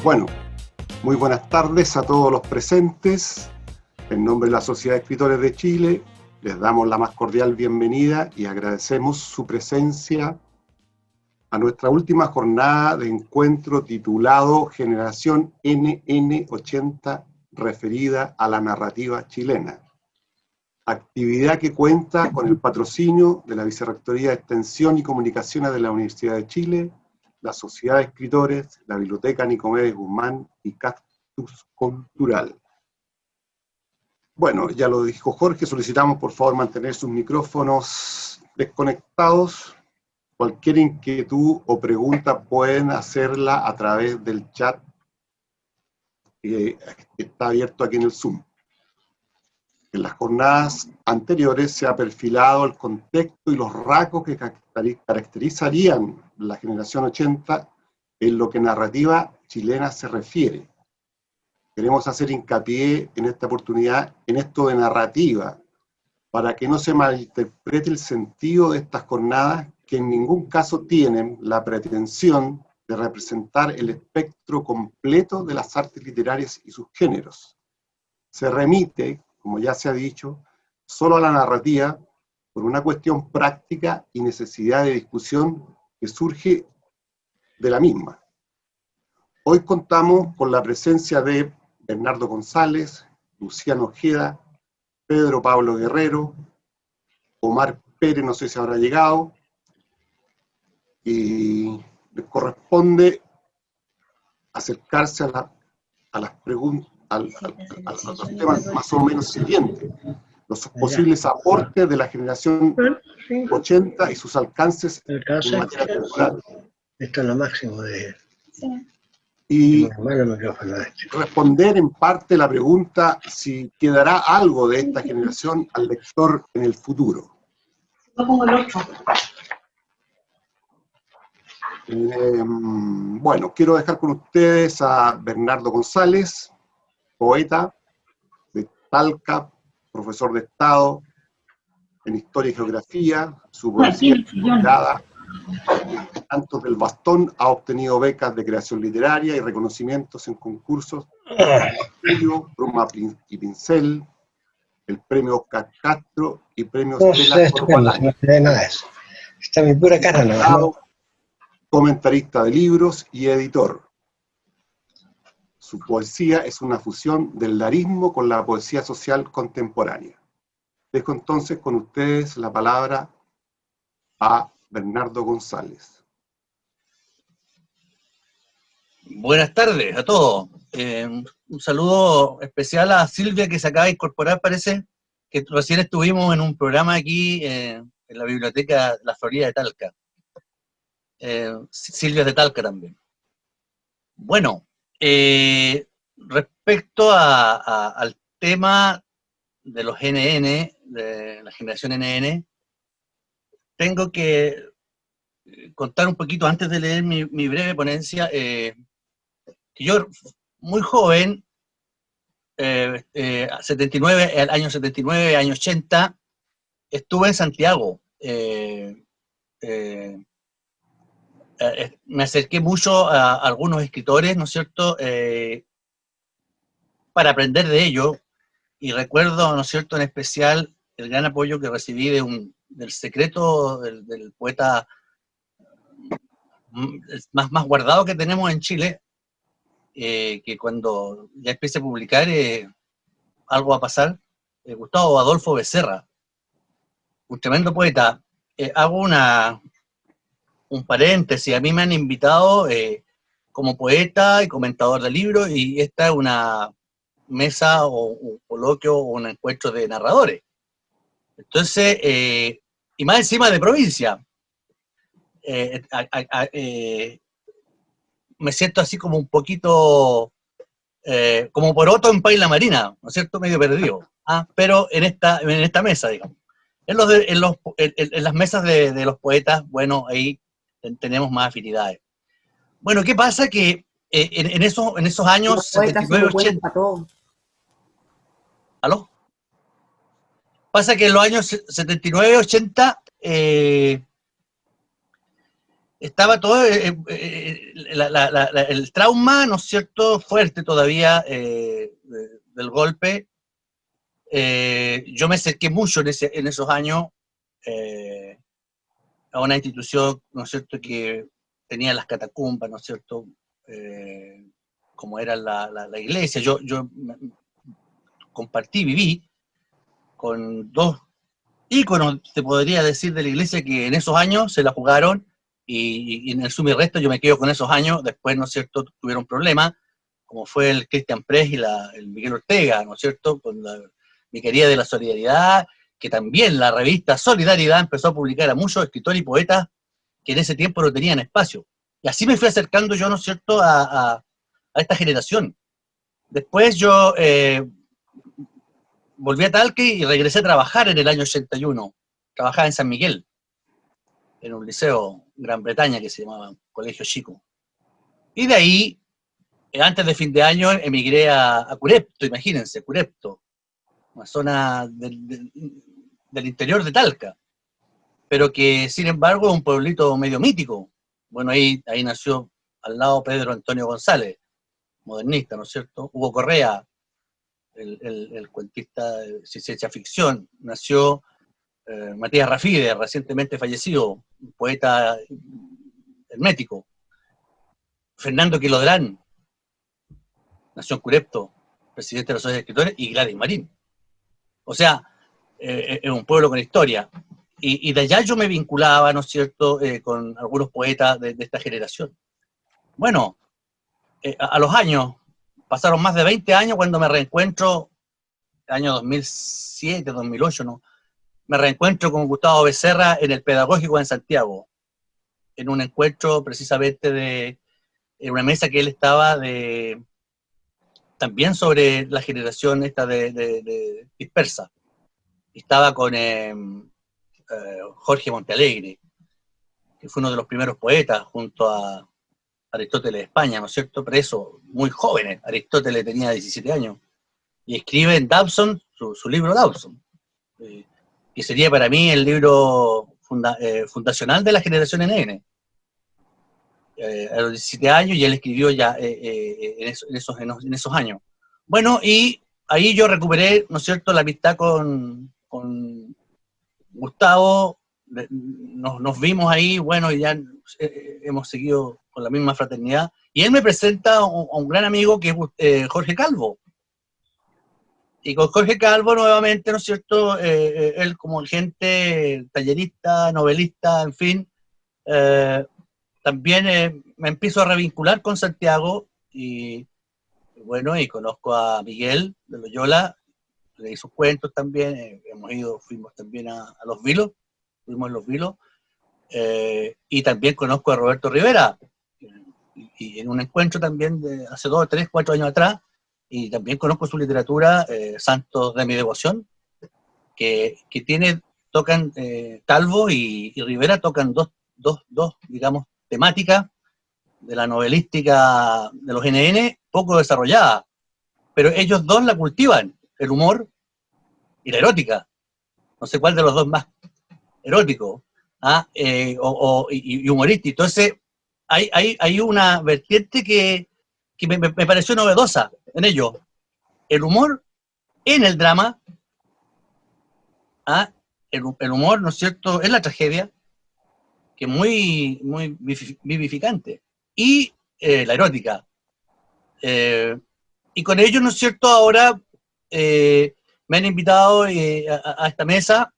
Bueno, muy buenas tardes a todos los presentes. En nombre de la Sociedad de Escritores de Chile, les damos la más cordial bienvenida y agradecemos su presencia a nuestra última jornada de encuentro titulado Generación NN80, referida a la narrativa chilena. Actividad que cuenta con el patrocinio de la Vicerrectoría de Extensión y Comunicaciones de la Universidad de Chile, la Sociedad de Escritores, la Biblioteca Nicomedes Guzmán y Cactus Cultural. Bueno, ya lo dijo Jorge, solicitamos por favor mantener sus micrófonos desconectados. Cualquier inquietud o pregunta pueden hacerla a través del chat que está abierto aquí en el Zoom. En las jornadas anteriores se ha perfilado el contexto y los rasgos que caracterizarían la generación 80 en lo que narrativa chilena se refiere. Queremos hacer hincapié en esta oportunidad en esto de narrativa, para que no se malinterprete el sentido de estas jornadas, que en ningún caso tienen la pretensión de representar el espectro completo de las artes literarias y sus géneros. Se remite, como ya se ha dicho, solo a la narrativa por una cuestión práctica y necesidad de discusión que surge de la misma. Hoy contamos con la presencia de Bernardo González, Luciano Ojeda, Pedro Pablo Guerrero, Omar Pérez, no sé si habrá llegado, y les corresponde acercarse a las preguntas, a los temas más o menos siguientes, los posibles aportes de la generación 80 y sus alcances en materia cultural. Esto es lo máximo de... Sí. Y responder en parte la pregunta si quedará algo de esta generación al lector en el futuro. Bueno, quiero dejar con ustedes a Bernardo González, poeta de Talca, profesor de Estado en Historia y Geografía. Su poesía publicada tanto del Bastón ha obtenido becas de creación literaria y reconocimientos en concursos Estudio, Pluma y Pincel, el premio Oscar Castro y premio Stella Corbalán. No se ve nada de eso. Está mi pura cara, ¿no? Comentarista de libros y editor. Su poesía es una fusión del larismo con la poesía social contemporánea. Dejo entonces con ustedes la palabra a Bernardo González. Buenas tardes a todos. Un saludo especial a Silvia, que se acaba de incorporar, parece, que recién estuvimos en un programa aquí en la biblioteca La Florida de Talca. Silvia de Talca también. Bueno, respecto al tema de los NN, de la generación NN, tengo que contar un poquito antes de leer mi breve ponencia, que yo, muy joven, 79, el año 79, año 80, estuve en Santiago. Me acerqué mucho a algunos escritores, ¿no es cierto?, para aprender de ellos, y recuerdo, ¿no es cierto?, en especial el gran apoyo que recibí del secreto del poeta más guardado que tenemos en Chile, que cuando ya empiece a publicar algo va a pasar, Gustavo Adolfo Becerra, un tremendo poeta. Hago un paréntesis, a mí me han invitado como poeta y comentador de libros, y esta es una mesa o un coloquio o un encuentro de narradores. Entonces, y más encima de provincia, me siento así como un poquito, como poroto en Paila Marina, ¿no es cierto?, medio perdido, pero en esta mesa, digamos. En las mesas de los poetas, bueno, ahí tenemos más afinidades. Bueno, ¿qué pasa? Que en esos años 79, 80... ¿Aló? Pasa que en los años 79, 80, estaba todo el trauma, ¿no es cierto?, fuerte todavía del golpe. Yo me acerqué mucho en esos años a una institución, ¿no es cierto?, que tenía las catacumbas, ¿no es cierto?, como era la iglesia. Yo compartí, viví con dos íconos, te podría decir, de la iglesia que en esos años se la jugaron, y en el sum y resto yo me quedo con esos años. Después, ¿no es cierto?, tuvieron problemas, como fue el Cristian Press y el Miguel Ortega, ¿no es cierto?, con la Vicaría de la Solidaridad, que también la revista Solidaridad empezó a publicar a muchos escritores y poetas que en ese tiempo no tenían espacio. Y así me fui acercando yo, ¿no es cierto?, a esta generación. Después yo volví a Talca y regresé a trabajar en el año 81. Trabajaba en San Miguel, en un liceo Gran Bretaña que se llamaba Colegio Chico. Y de ahí, antes de fin de año, emigré a Curepto, imagínense, Curepto, una zona del interior de Talca, pero que sin embargo es un pueblito medio mítico. Bueno, ahí nació al lado Pedro Antonio González, modernista, ¿no es cierto? Hugo Correa, el cuentista de ciencia ficción. Nació Matías Rafide, recientemente fallecido, un poeta hermético. Fernando Quilodrán, nació en Curepto, presidente de la Sociedad de Escritores, y Gladys Marín. O sea, es un pueblo con historia. Y de allá yo me vinculaba, ¿no es cierto?, con algunos poetas de esta generación. Bueno, a los años, pasaron más de 20 años cuando me reencuentro, año 2007, 2008, ¿no? Me reencuentro con Gustavo Becerra en el Pedagógico en Santiago, en un encuentro precisamente en una mesa que él estaba también sobre la generación esta de dispersa. Estaba con Jorge Montealegre, que fue uno de los primeros poetas, junto a Aristóteles de España, ¿no es cierto?, preso, muy jóvenes. Aristóteles tenía 17 años, y escribe en Dawson, su libro Dawson, que sería para mí el libro fundacional de la generación NN. A los 17 años, y él escribió ya en esos años. Bueno, y ahí yo recuperé, ¿no es cierto?, la amistad con Gustavo. Nos vimos ahí, bueno, y ya hemos seguido con la misma fraternidad, y él me presenta a un gran amigo que es Jorge Calvo. Y con Jorge Calvo nuevamente, ¿no es cierto?, él como gente tallerista, novelista, en fin, también me empiezo a revincular con Santiago, y bueno, y conozco a Miguel de Loyola, leí sus cuentos también, fuimos también a Los Vilos, fuimos a Los Vilos, y también conozco a Roberto Rivera, y en un encuentro también de hace 2, 3, 4 años atrás, y también conozco su literatura, Santos de mi devoción, que tocan Calvo y Rivera tocan dos, digamos, temáticas de la novelística de los NN poco desarrollada, pero ellos dos la cultivan, el humor y la erótica. No sé cuál de los dos más erótico, y humorístico. Entonces, hay una vertiente que me pareció novedosa en ellos. El humor en el drama, el humor, ¿no es cierto?, en la tragedia, que es muy, muy vivificante, y la erótica. Y con ellos, ¿no es cierto?, ahora me han invitado a esta mesa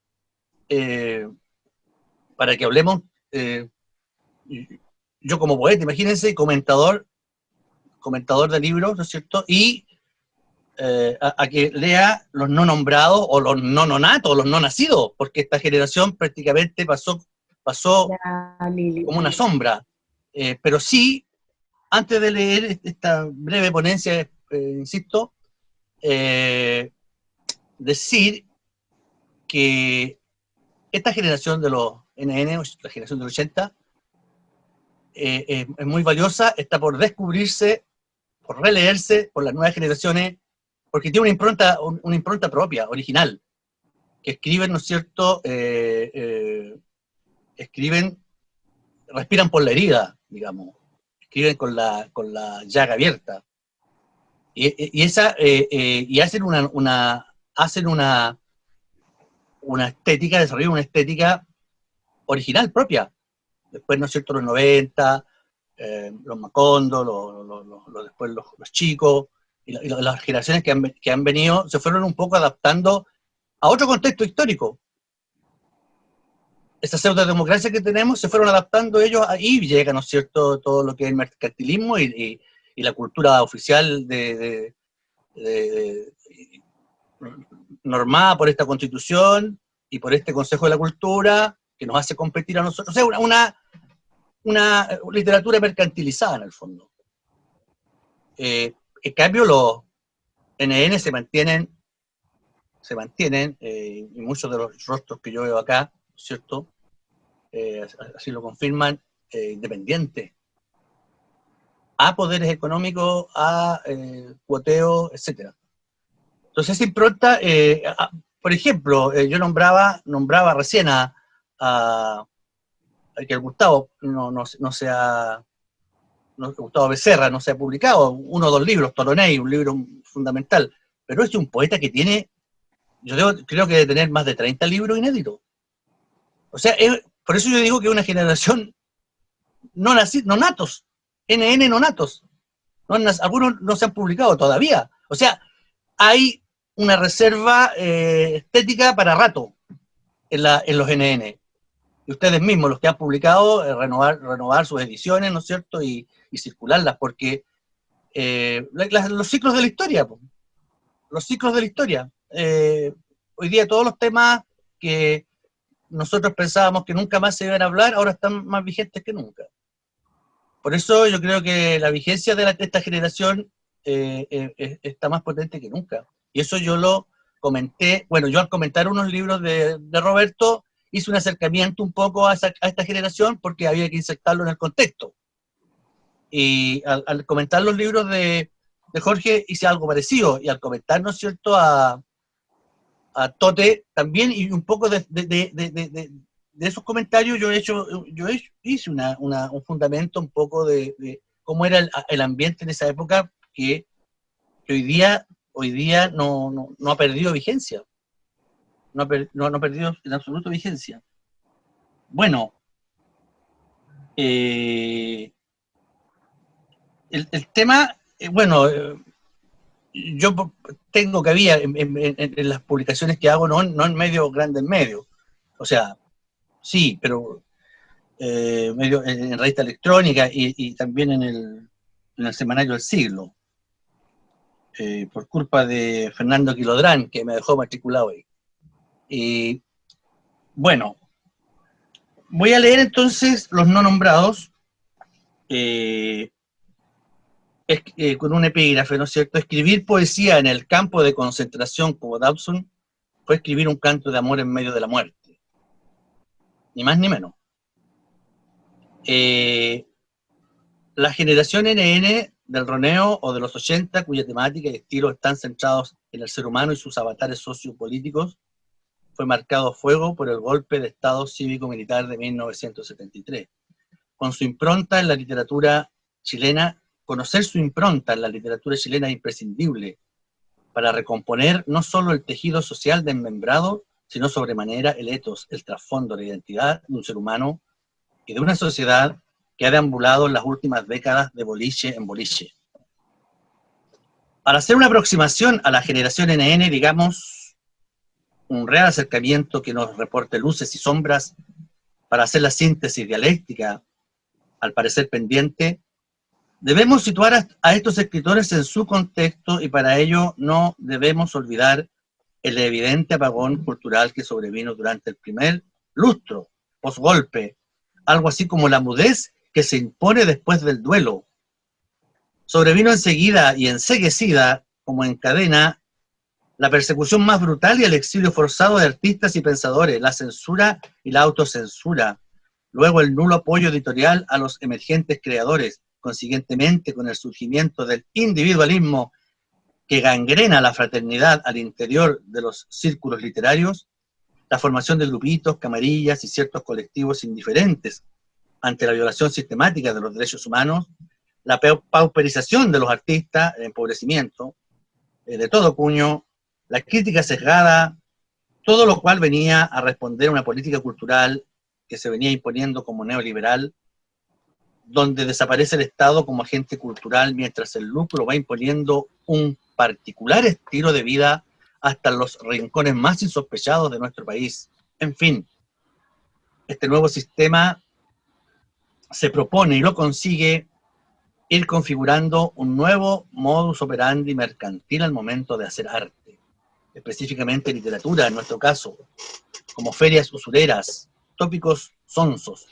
para que hablemos, yo como poeta, imagínense, y comentador de libros, ¿no es cierto?, y a que lea los no nombrados, o los no nonatos, los no nacidos, porque esta generación prácticamente pasó como una sombra. Pero sí, antes de leer esta breve ponencia, insisto, decir que esta generación de los NN, la generación del 80, es muy valiosa, está por descubrirse, por releerse por las nuevas generaciones, porque tiene una impronta propia, original, que escriben, ¿no es cierto?, escriben respiran por la herida, digamos, escriben con la llaga abierta. Y hacen una estética, desarrollan una estética original propia. Después, ¿no es cierto?, los 90, los Macondo, después los chicos, y las generaciones que han venido se fueron un poco adaptando a otro contexto histórico. Esa pseudodemocracia que tenemos se fueron adaptando ellos, ahí llega, ¿no es cierto?, todo lo que es el mercantilismo y la cultura oficial normada por esta Constitución y por este Consejo de la Cultura, que nos hace competir a nosotros. O sea, una literatura mercantilizada, en el fondo. En cambio, los NN se mantienen, y muchos de los rostros que yo veo acá, ¿cierto?, así lo confirman, independientes, a poderes económicos, a cuoteo, etc. Entonces, esa impronta, por ejemplo, yo nombraba recién a que el Gustavo Gustavo Becerra no se ha publicado, 1 o 2 libros, Toronei, un libro fundamental, pero es un poeta que tiene, creo que debe tener más de 30 libros inéditos. O sea, por eso yo digo que es una generación no natos, NN no natos. Algunos no se han publicado todavía. O sea, hay una reserva estética para rato en los NN. Y ustedes mismos, los que han publicado, renovar sus ediciones, ¿no es cierto?, y circularlas, porque los ciclos de la historia, hoy día todos los temas que nosotros pensábamos que nunca más se iban a hablar, ahora están más vigentes que nunca. Por eso yo creo que la vigencia de esta generación está más potente que nunca. Y eso yo lo comenté, bueno, yo al comentar unos libros de Roberto, hice un acercamiento un poco a esta generación porque había que insertarlo en el contexto. Y al comentar los libros de Jorge hice algo parecido, y al comentar, ¿no es cierto?, a Tote también, y un poco de esos comentarios yo hice un fundamento un poco de cómo era el ambiente en esa época, que hoy día no ha perdido vigencia. No ha perdido en absoluto vigencia. Bueno, el tema, yo tengo que había en las publicaciones que hago, no en medios grandes medios, o sea, sí, pero en revista electrónica y también en el semanario El Siglo, por culpa de Fernando Quilodrán, que me dejó matriculado ahí. Y bueno, voy a leer entonces los no nombrados, con un epígrafe, ¿no es cierto? Escribir poesía en el campo de concentración como Dawson fue escribir un canto de amor en medio de la muerte. Ni más ni menos. La generación NN del Roneo o de los 80, cuya temática y estilo están centrados en el ser humano y sus avatares sociopolíticos, fue marcado a fuego por el golpe de Estado cívico-militar de 1973. Con su impronta en la literatura chilena, conocer su impronta en la literatura chilena es imprescindible para recomponer no solo el tejido social desmembrado, sino sobremanera el ethos, el trasfondo, la identidad de un ser humano y de una sociedad que ha deambulado en las últimas décadas de boliche en boliche. Para hacer una aproximación a la generación NN, digamos, un real acercamiento que nos reporte luces y sombras, para hacer la síntesis dialéctica, al parecer pendiente, debemos situar a estos escritores en su contexto, y para ello no debemos olvidar el evidente apagón cultural que sobrevino durante el primer lustro, posgolpe, algo así como la mudez que se impone después del duelo. Sobrevino enseguida y enceguecida, como en cadena, la persecución más brutal y el exilio forzado de artistas y pensadores, la censura y la autocensura, luego el nulo apoyo editorial a los emergentes creadores, consiguientemente con el surgimiento del individualismo que gangrena la fraternidad al interior de los círculos literarios, la formación de grupitos, camarillas y ciertos colectivos indiferentes ante la violación sistemática de los derechos humanos, la pauperización de los artistas, el empobrecimiento de todo cuño, la crítica sesgada, todo lo cual venía a responder a una política cultural que se venía imponiendo como neoliberal, donde desaparece el Estado como agente cultural mientras el lucro va imponiendo un particular estilo de vida hasta los rincones más insospechados de nuestro país. En fin, este nuevo sistema se propone y lo consigue ir configurando un nuevo modus operandi mercantil al momento de hacer arte, específicamente literatura en nuestro caso, como ferias usureras, tópicos sonsos,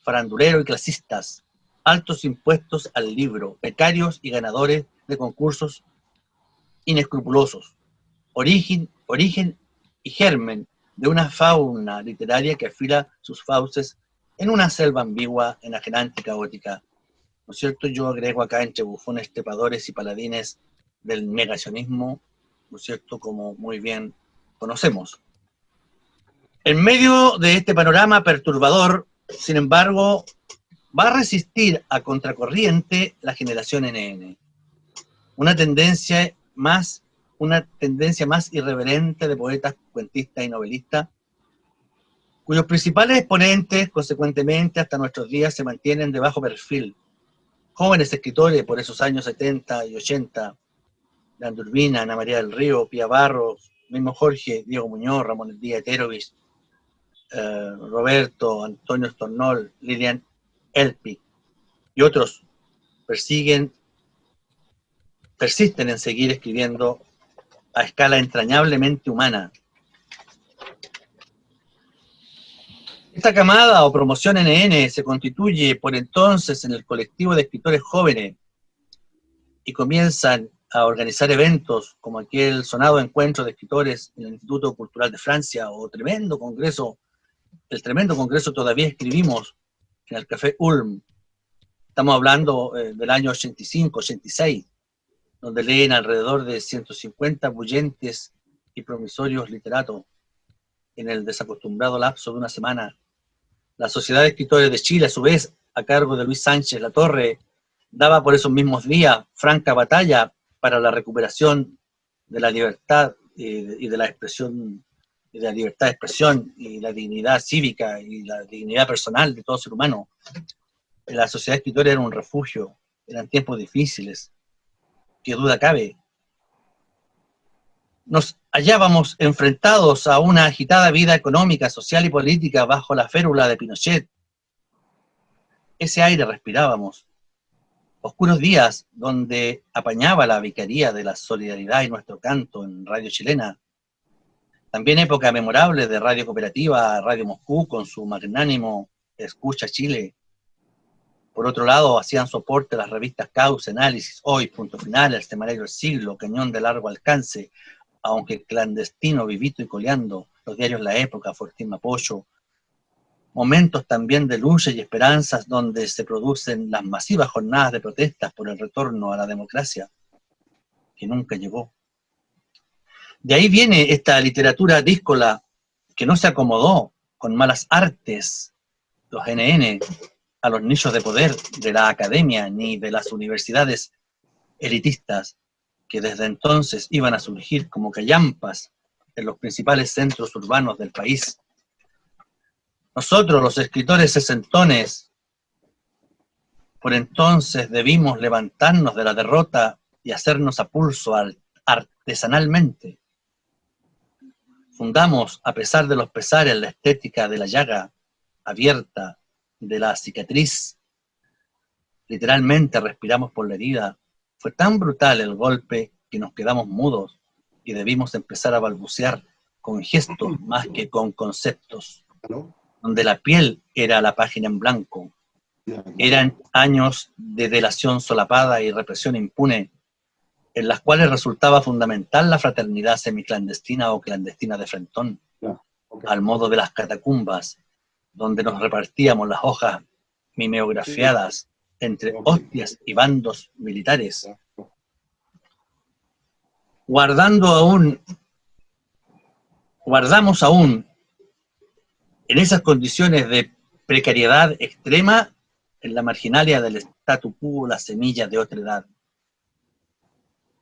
farandulero y clasistas, altos impuestos al libro, becarios y ganadores de concursos inescrupulosos, origen y germen de una fauna literaria que afila sus fauces en una selva ambigua, enajenante y caótica. ¿No es cierto? Yo agrego acá entre bufones, trepadores y paladines del negacionismo, ¿no es cierto?, como muy bien conocemos. En medio de este panorama perturbador, sin embargo, va a resistir a contracorriente la generación NN, una tendencia más irreverente de poetas, cuentistas y novelistas, cuyos principales exponentes, consecuentemente, hasta nuestros días se mantienen de bajo perfil. Jóvenes escritores por esos años 70 y 80, Leandro Urbina, Ana María del Río, Pía Barros, mismo Jorge, Diego Muñoz, Ramón Díaz Eterovich, Roberto, Antonio Stornol, Lilian Elpi y otros persisten en seguir escribiendo a escala entrañablemente humana. Esta camada o promoción NN se constituye por entonces en el colectivo de escritores jóvenes y comienzan a organizar eventos como aquel sonado encuentro de escritores en el Instituto Cultural de Francia o el tremendo congreso Todavía Escribimos en el Café Ulm. Estamos hablando del año 85, 86, donde leen alrededor de 150 bullentes y promisorios literatos en el desacostumbrado lapso de una semana. La Sociedad de Escritores de Chile, a su vez, a cargo de Luis Sánchez Latorre, daba por esos mismos días franca batalla para la recuperación de la libertad y de la expresión, y de la libertad de expresión y la dignidad cívica y la dignidad personal de todo ser humano. La Sociedad de Escritores era un refugio, eran tiempos difíciles, qué duda cabe. Nos hallábamos enfrentados a una agitada vida económica, social y política bajo la férula de Pinochet. Ese aire respirábamos. Oscuros días donde apañaba la vicaría de la solidaridad y nuestro canto en Radio Chilena. También época memorable de Radio Cooperativa, Radio Moscú con su magnánimo Escucha Chile. Por otro lado, hacían soporte las revistas Causa, Análisis, Hoy, Punto Final, El Semanario del Siglo, Cañón de Largo Alcance, aunque clandestino, vivito y coleando, los diarios La Época, Fortín Mapocho. Momentos también de lucha y esperanzas donde se producen las masivas jornadas de protestas por el retorno a la democracia, que nunca llegó. De ahí viene esta literatura díscola que no se acomodó con malas artes, los NN, a los nichos de poder de la academia ni de las universidades elitistas que desde entonces iban a surgir como callampas en los principales centros urbanos del país. Nosotros, los escritores sesentones, por entonces debimos levantarnos de la derrota y hacernos a pulso artesanalmente. Fundamos, a pesar de los pesares, la estética de la llaga abierta, de la cicatriz. Literalmente respiramos por la herida. Fue tan brutal el golpe que nos quedamos mudos y debimos empezar a balbucear con gestos más que con conceptos, donde la piel era la página en blanco. Eran años de delación solapada y represión impune, en las cuales resultaba fundamental la fraternidad semiclandestina o clandestina de frentón, al modo de las catacumbas, donde nos repartíamos las hojas mimeografiadas entre hostias y bandos militares. Guardamos aún en esas condiciones de precariedad extrema en la marginalia del statu quo, la semilla de otra edad.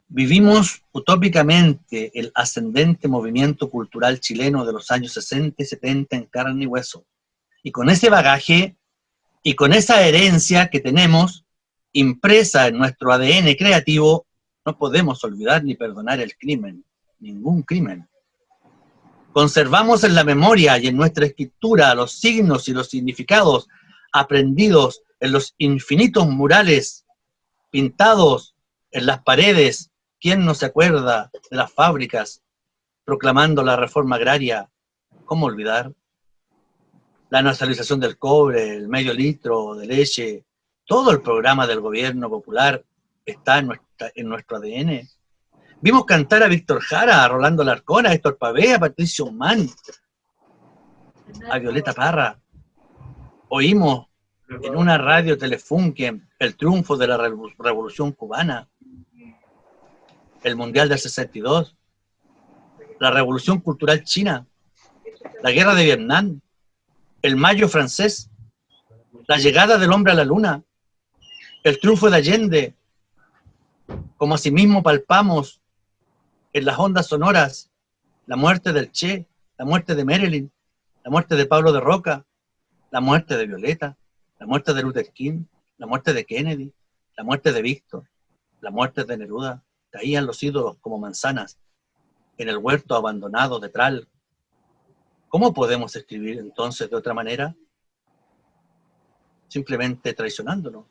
Vivimos utópicamente el ascendente movimiento cultural chileno de los años 60 y 70 en carne y hueso. Y con ese bagaje y con esa herencia que tenemos impresa en nuestro ADN creativo, no podemos olvidar ni perdonar el crimen, ningún crimen. Conservamos en la memoria y en nuestra escritura los signos y los significados aprendidos en los infinitos murales pintados en las paredes. ¿Quién no se acuerda de las fábricas proclamando la reforma agraria? ¿Cómo olvidar? La nacionalización del cobre, el medio litro de leche, todo el programa del gobierno popular está en nuestro ADN. Vimos cantar a Víctor Jara, a Rolando Alarcón, a Héctor Pavé, a Patricio Mann, a Violeta Parra. Oímos en una radio Telefunken el triunfo de la Revolución Cubana, el Mundial del 62, la Revolución Cultural China, la Guerra de Vietnam, el Mayo francés, la llegada del hombre a la luna, el triunfo de Allende, como asimismo palpamos en las ondas sonoras la muerte del Che, la muerte de Marilyn, la muerte de Pablo de Roca, la muerte de Violeta, la muerte de Luther King, la muerte de Kennedy, la muerte de Víctor, la muerte de Neruda. Caían los ídolos como manzanas en el huerto abandonado de Tral. ¿Cómo podemos escribir entonces de otra manera? Simplemente traicionándonos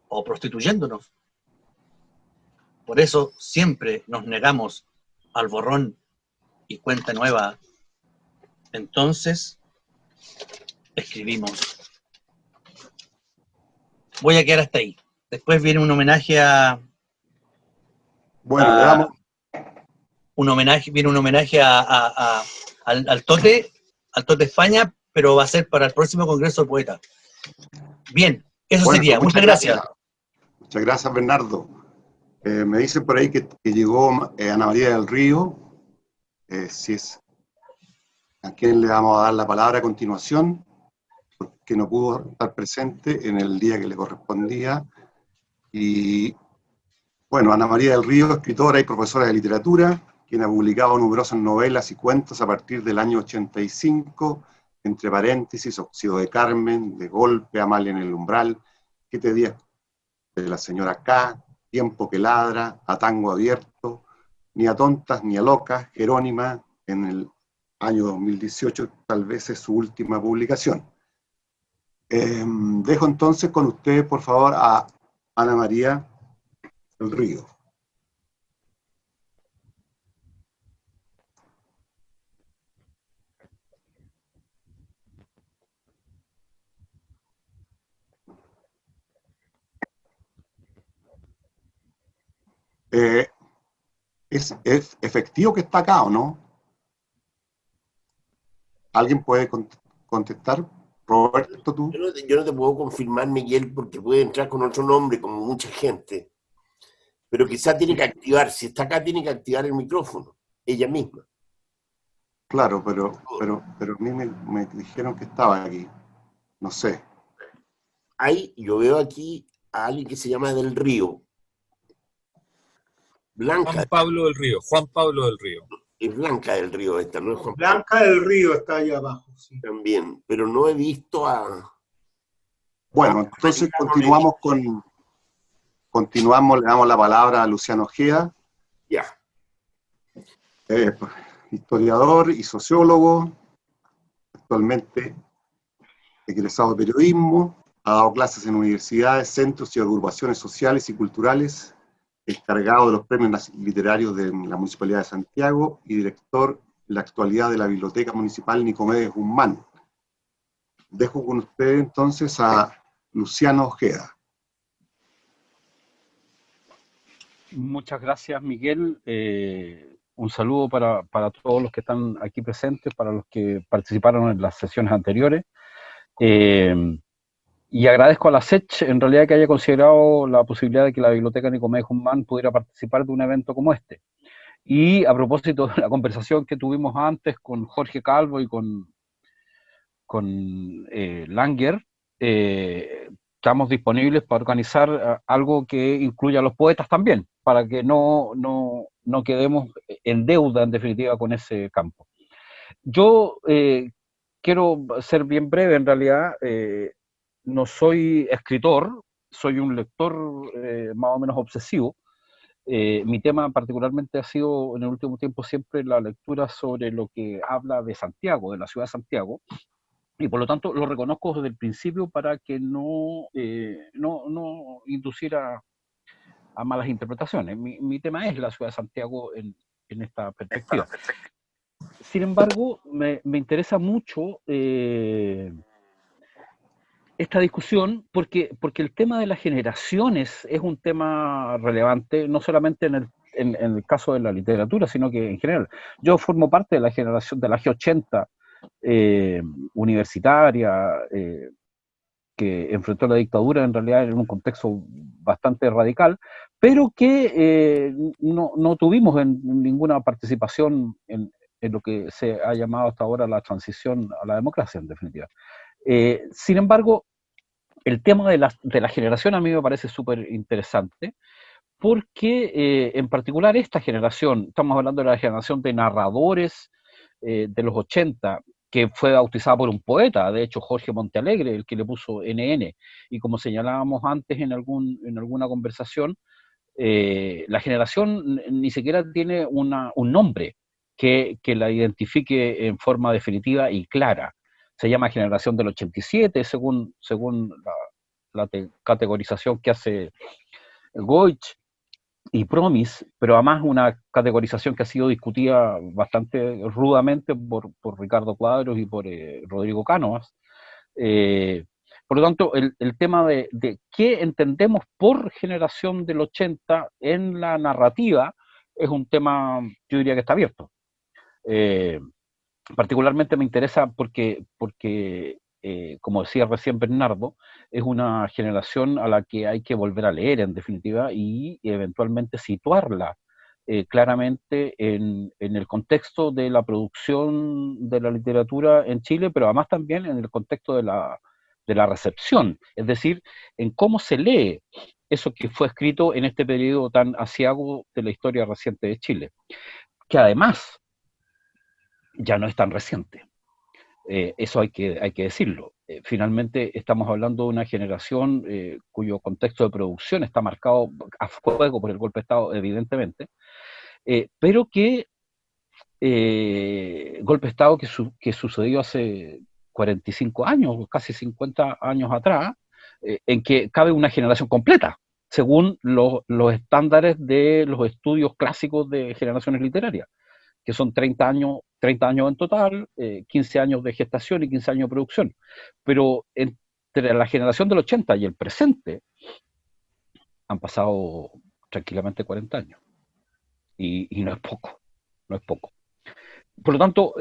o prostituyéndonos. Por eso siempre nos negamos al borrón y cuenta nueva. Entonces escribimos. Voy a quedar hasta ahí. Después viene un homenaje a... Bueno, le damos... viene un homenaje al Tote España, pero va a ser para el próximo Congreso del Poeta. Bien, eso Bueno, sería. Muchas gracias. Muchas gracias, Bernardo. Me dicen por ahí que llegó Ana María del Río. Si es a quien le vamos a dar la palabra a continuación, porque no pudo estar presente en el día que le correspondía. Y bueno, Ana María del Río, escritora y profesora de literatura, quien ha publicado numerosas novelas y cuentos a partir del año 85, entre paréntesis, Óxido de Carmen, De Golpe, Amalia en el Umbral, 7 días de la señora K, Tiempo que ladra, A Tango Abierto, Ni a tontas ni a locas, Jerónima, en el año 2018, tal vez es su última publicación. Dejo entonces con ustedes, por favor, a Ana María del Río. ¿Es efectivo que está acá o no? ¿Alguien puede contestar? Roberto, tú. Yo no te puedo confirmar, Miguel, porque puede entrar con otro nombre, como mucha gente. Pero quizá tiene que activar, si está acá, tiene que activar el micrófono, ella misma. Claro, pero a mí me dijeron que estaba aquí. No sé. Yo veo aquí a alguien que se llama Del Río. Blanca. Juan Pablo del Río. Es Blanca del Río esta, ¿no es Juan Pablo? Blanca del Río está ahí abajo. Sí. También, pero no he visto a... Bueno, entonces continuamos, le damos la palabra a Luciano Ojeda. Ya. Historiador y sociólogo, actualmente egresado de periodismo, ha dado clases en universidades, centros y agrupaciones sociales y culturales, encargado de los premios literarios de la Municipalidad de Santiago y director en la actualidad de la Biblioteca Municipal Nicomedes Guzmán. Dejo con ustedes entonces a Luciano Ojeda. Muchas gracias, Miguel. Un saludo para todos los que están aquí presentes, para los que participaron en las sesiones anteriores. Y agradezco a la SECH, en realidad, que haya considerado la posibilidad de que la Biblioteca Nicomedes Guzmán pudiera participar de un evento como este. Y a propósito de la conversación que tuvimos antes con Jorge Calvo y con Langer, estamos disponibles para organizar algo que incluya a los poetas también, para que no quedemos en deuda, en definitiva, con ese campo. Yo quiero ser bien breve, en realidad. No soy escritor, soy un lector más o menos obsesivo. Mi tema particularmente ha sido en el último tiempo siempre la lectura sobre lo que habla de Santiago, de la ciudad de Santiago, y por lo tanto lo reconozco desde el principio para que no induciera a malas interpretaciones. Mi tema es la ciudad de Santiago en esta perspectiva. Sin embargo, me interesa mucho esta discusión porque el tema de las generaciones es un tema relevante, no solamente en el caso de la literatura, sino que en general. Yo formo parte de la generación de la G80 universitaria, que enfrentó la dictadura en realidad en un contexto bastante radical, pero que no tuvimos ninguna participación en lo que se ha llamado hasta ahora la transición a la democracia, en definitiva. Sin embargo, el tema de la generación a mí me parece súper interesante, porque en particular esta generación, estamos hablando de la generación de narradores de los 80, que fue bautizada por un poeta, de hecho Jorge Montealegre, el que le puso NN, y como señalábamos antes en alguna conversación, la generación ni siquiera tiene un nombre que la identifique en forma definitiva y clara. Se llama generación del 87, según la categorización que hace Goich y Promis, pero además una categorización que ha sido discutida bastante rudamente por Ricardo Cuadros y por Rodrigo Cánovas. Por lo tanto, el tema de qué entendemos por generación del 80 en la narrativa es un tema, yo diría que está abierto. Particularmente me interesa porque como decía recién Bernardo, es una generación a la que hay que volver a leer, en definitiva, y eventualmente situarla claramente en el contexto de la producción de la literatura en Chile, pero además también en el contexto de la recepción, es decir, en cómo se lee eso que fue escrito en este periodo tan aciago de la historia reciente de Chile, que además ya no es tan reciente. Eso hay que decirlo. Finalmente estamos hablando de una generación cuyo contexto de producción está marcado a fuego por el golpe de Estado, evidentemente, pero que golpe de Estado que sucedió hace 45 años, casi 50 años atrás, en que cabe una generación completa, según los estándares de los estudios clásicos de generaciones literarias, que son 30 años en total, 15 años de gestación y 15 años de producción. Pero entre la generación del 80 y el presente han pasado tranquilamente 40 años. Y no es poco, no es poco. Por lo tanto,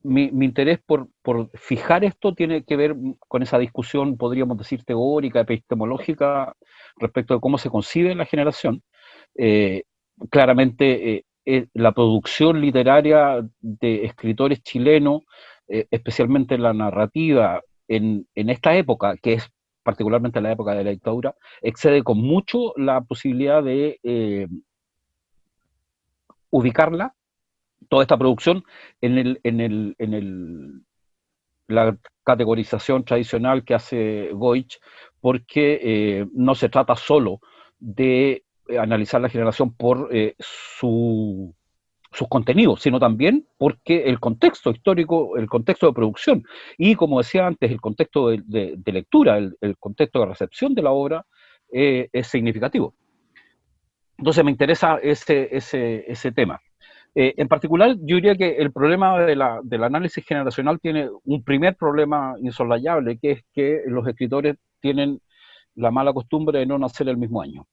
mi interés por fijar esto tiene que ver con esa discusión, podríamos decir, teórica, epistemológica, respecto de cómo se concibe la generación. Claramente, la producción literaria de escritores chilenos, especialmente la narrativa en esta época, que es particularmente la época de la dictadura, excede con mucho la posibilidad de ubicarla, toda esta producción, en la categorización tradicional que hace Goich, porque no se trata solo de analizar la generación por sus contenidos, sino también porque el contexto histórico, el contexto de producción y, como decía antes, el contexto de lectura, el contexto de recepción de la obra es significativo. Entonces me interesa ese tema. En particular, yo diría que el problema del análisis generacional tiene un primer problema insoslayable, que es que los escritores tienen la mala costumbre de no nacer el mismo año.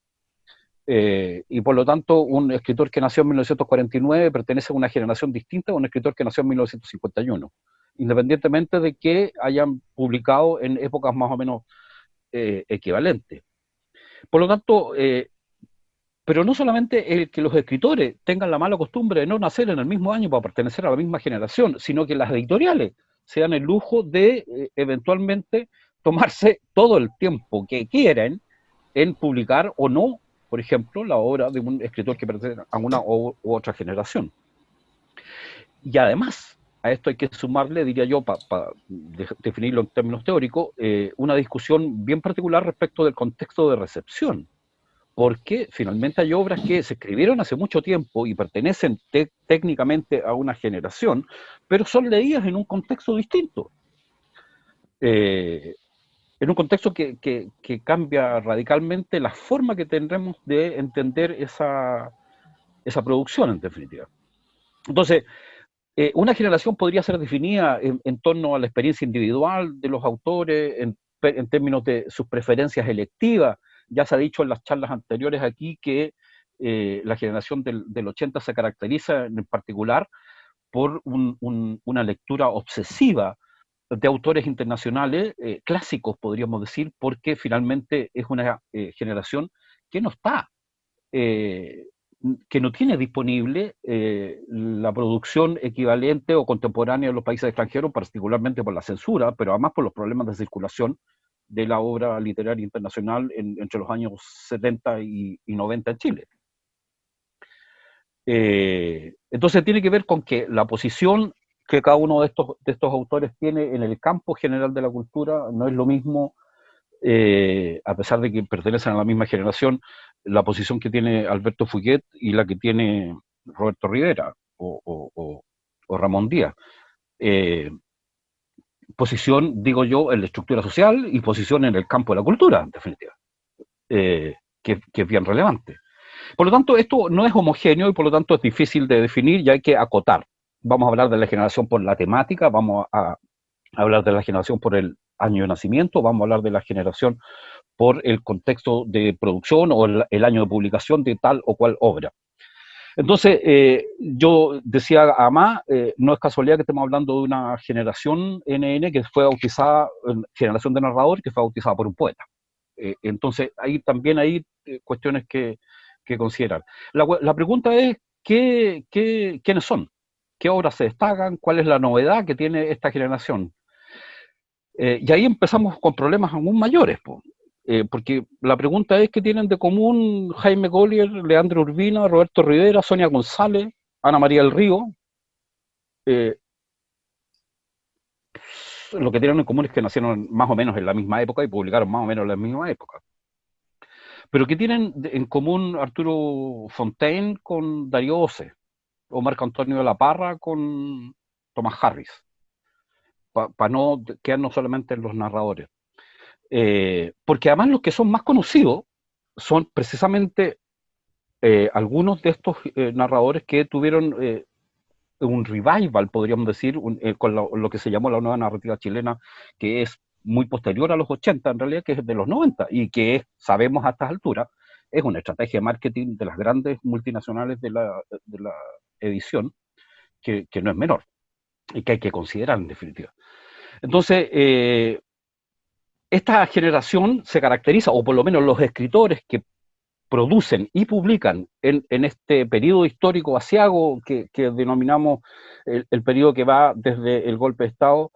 Y por lo tanto, un escritor que nació en 1949 pertenece a una generación distinta a un escritor que nació en 1951, independientemente de que hayan publicado en épocas más o menos equivalentes. Por lo tanto, pero no solamente el que los escritores tengan la mala costumbre de no nacer en el mismo año para pertenecer a la misma generación, sino que las editoriales se dan el lujo de eventualmente tomarse todo el tiempo que quieren en publicar o no, por ejemplo, la obra de un escritor que pertenece a una u otra generación. Y además, a esto hay que sumarle, diría yo, para definirlo en términos teóricos, una discusión bien particular respecto del contexto de recepción, porque finalmente hay obras que se escribieron hace mucho tiempo y pertenecen técnicamente a una generación, pero son leídas en un contexto distinto. En un contexto que cambia radicalmente la forma que tendremos de entender esa producción, en definitiva. Entonces, una generación podría ser definida en torno a la experiencia individual de los autores, en términos de sus preferencias electivas. Ya se ha dicho en las charlas anteriores aquí que la generación del 80 se caracteriza en particular por una lectura obsesiva de autores internacionales clásicos, podríamos decir, porque finalmente es una generación que no está, que no tiene disponible la producción equivalente o contemporánea en los países extranjeros, particularmente por la censura, pero además por los problemas de circulación de la obra literaria internacional entre los años 70 y 90 en Chile. Entonces tiene que ver con que la posición que cada uno de estos autores tiene en el campo general de la cultura no es lo mismo, a pesar de que pertenecen a la misma generación, la posición que tiene Alberto Fuguet y la que tiene Roberto Rivera o Ramón Díaz. Posición, digo yo, en la estructura social y posición en el campo de la cultura, en definitiva, que es bien relevante. Por lo tanto, esto no es homogéneo y por lo tanto es difícil de definir y hay que acotar. Vamos a hablar de la generación por la temática, vamos a hablar de la generación por el año de nacimiento, vamos a hablar de la generación por el contexto de producción o el año de publicación de tal o cual obra. Entonces, yo decía a Amá, no es casualidad que estemos hablando de una generación NN que fue bautizada, generación de narrador, que fue bautizada por un poeta. Entonces, también hay cuestiones que considerar. La pregunta es, ¿quiénes son? ¿Qué obras se destacan? ¿Cuál es la novedad que tiene esta generación? Y ahí empezamos con problemas aún mayores, porque la pregunta es, ¿qué tienen de común Jaime Collier, Leandro Urbina, Roberto Rivera, Sonia González, Ana María del Río? Lo que tienen en común es que nacieron más o menos en la misma época y publicaron más o menos en la misma época. Pero ¿qué tienen en común Arturo Fontaine con Darío Ose? O Marco Antonio de la Parra con Thomas Harris? Para no quedarnos solamente en los narradores. Porque además los que son más conocidos son precisamente algunos de estos narradores que tuvieron un revival, podríamos decir, con lo que se llamó la nueva narrativa chilena, que es muy posterior a los 80, en realidad, que es de los 90, y que es, sabemos a estas alturas, es una estrategia de marketing de las grandes multinacionales de la edición, que no es menor, y que hay que considerar en definitiva. Entonces, esta generación se caracteriza, o por lo menos los escritores que producen y publican en este periodo histórico aciago que denominamos el periodo que va desde el golpe de Estado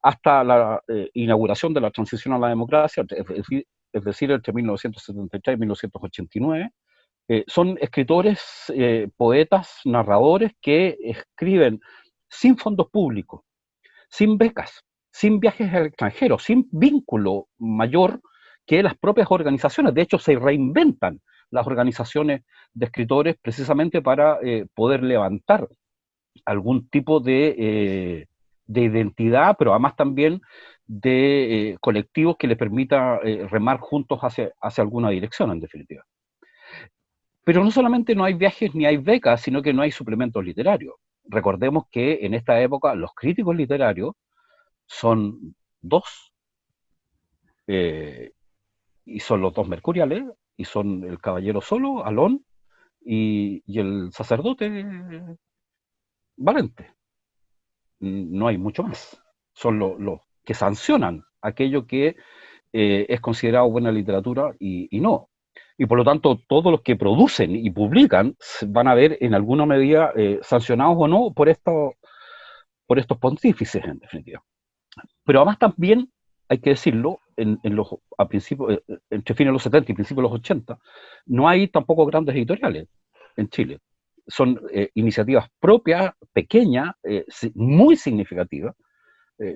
hasta la inauguración de la transición a la democracia, es decir, entre 1973 y 1989, son escritores, poetas, narradores que escriben sin fondos públicos, sin becas, sin viajes al extranjero, sin vínculo mayor que las propias organizaciones. De hecho, se reinventan las organizaciones de escritores precisamente para poder levantar algún tipo de identidad, pero además también de colectivos que les permita remar juntos hacia alguna dirección, en definitiva. Pero no solamente no hay viajes ni hay becas, sino que no hay suplementos literarios. Recordemos que en esta época los críticos literarios son dos, y son los dos mercuriales, y son el caballero solo, Alón, y el sacerdote Valente. No hay mucho más. Son los que sancionan aquello que es considerado buena literatura y no. Y por lo tanto, todos los que producen y publican van a ver en alguna medida sancionados o no por estos pontífices, en definitiva. Pero además también, hay que decirlo, a principios, entre fines de los 70 y principios de los 80, no hay tampoco grandes editoriales en Chile. Son iniciativas propias, pequeñas, muy significativas.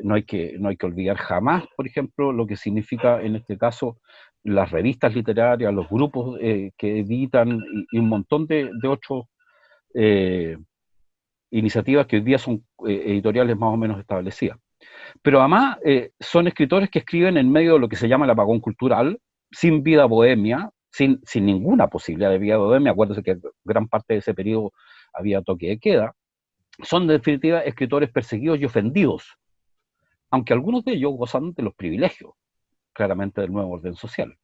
No hay que olvidar jamás, por ejemplo, lo que significa en este caso las revistas literarias, los grupos que editan y un montón de otros iniciativas que hoy día son editoriales más o menos establecidas. Pero además son escritores que escriben en medio de lo que se llama el apagón cultural, sin vida bohemia, sin ninguna posibilidad de vida bohemia. Acuérdense que gran parte de ese periodo había toque de queda. Son, en definitiva, escritores perseguidos y ofendidos, aunque algunos de ellos gozan de los privilegios, claramente, del nuevo orden social.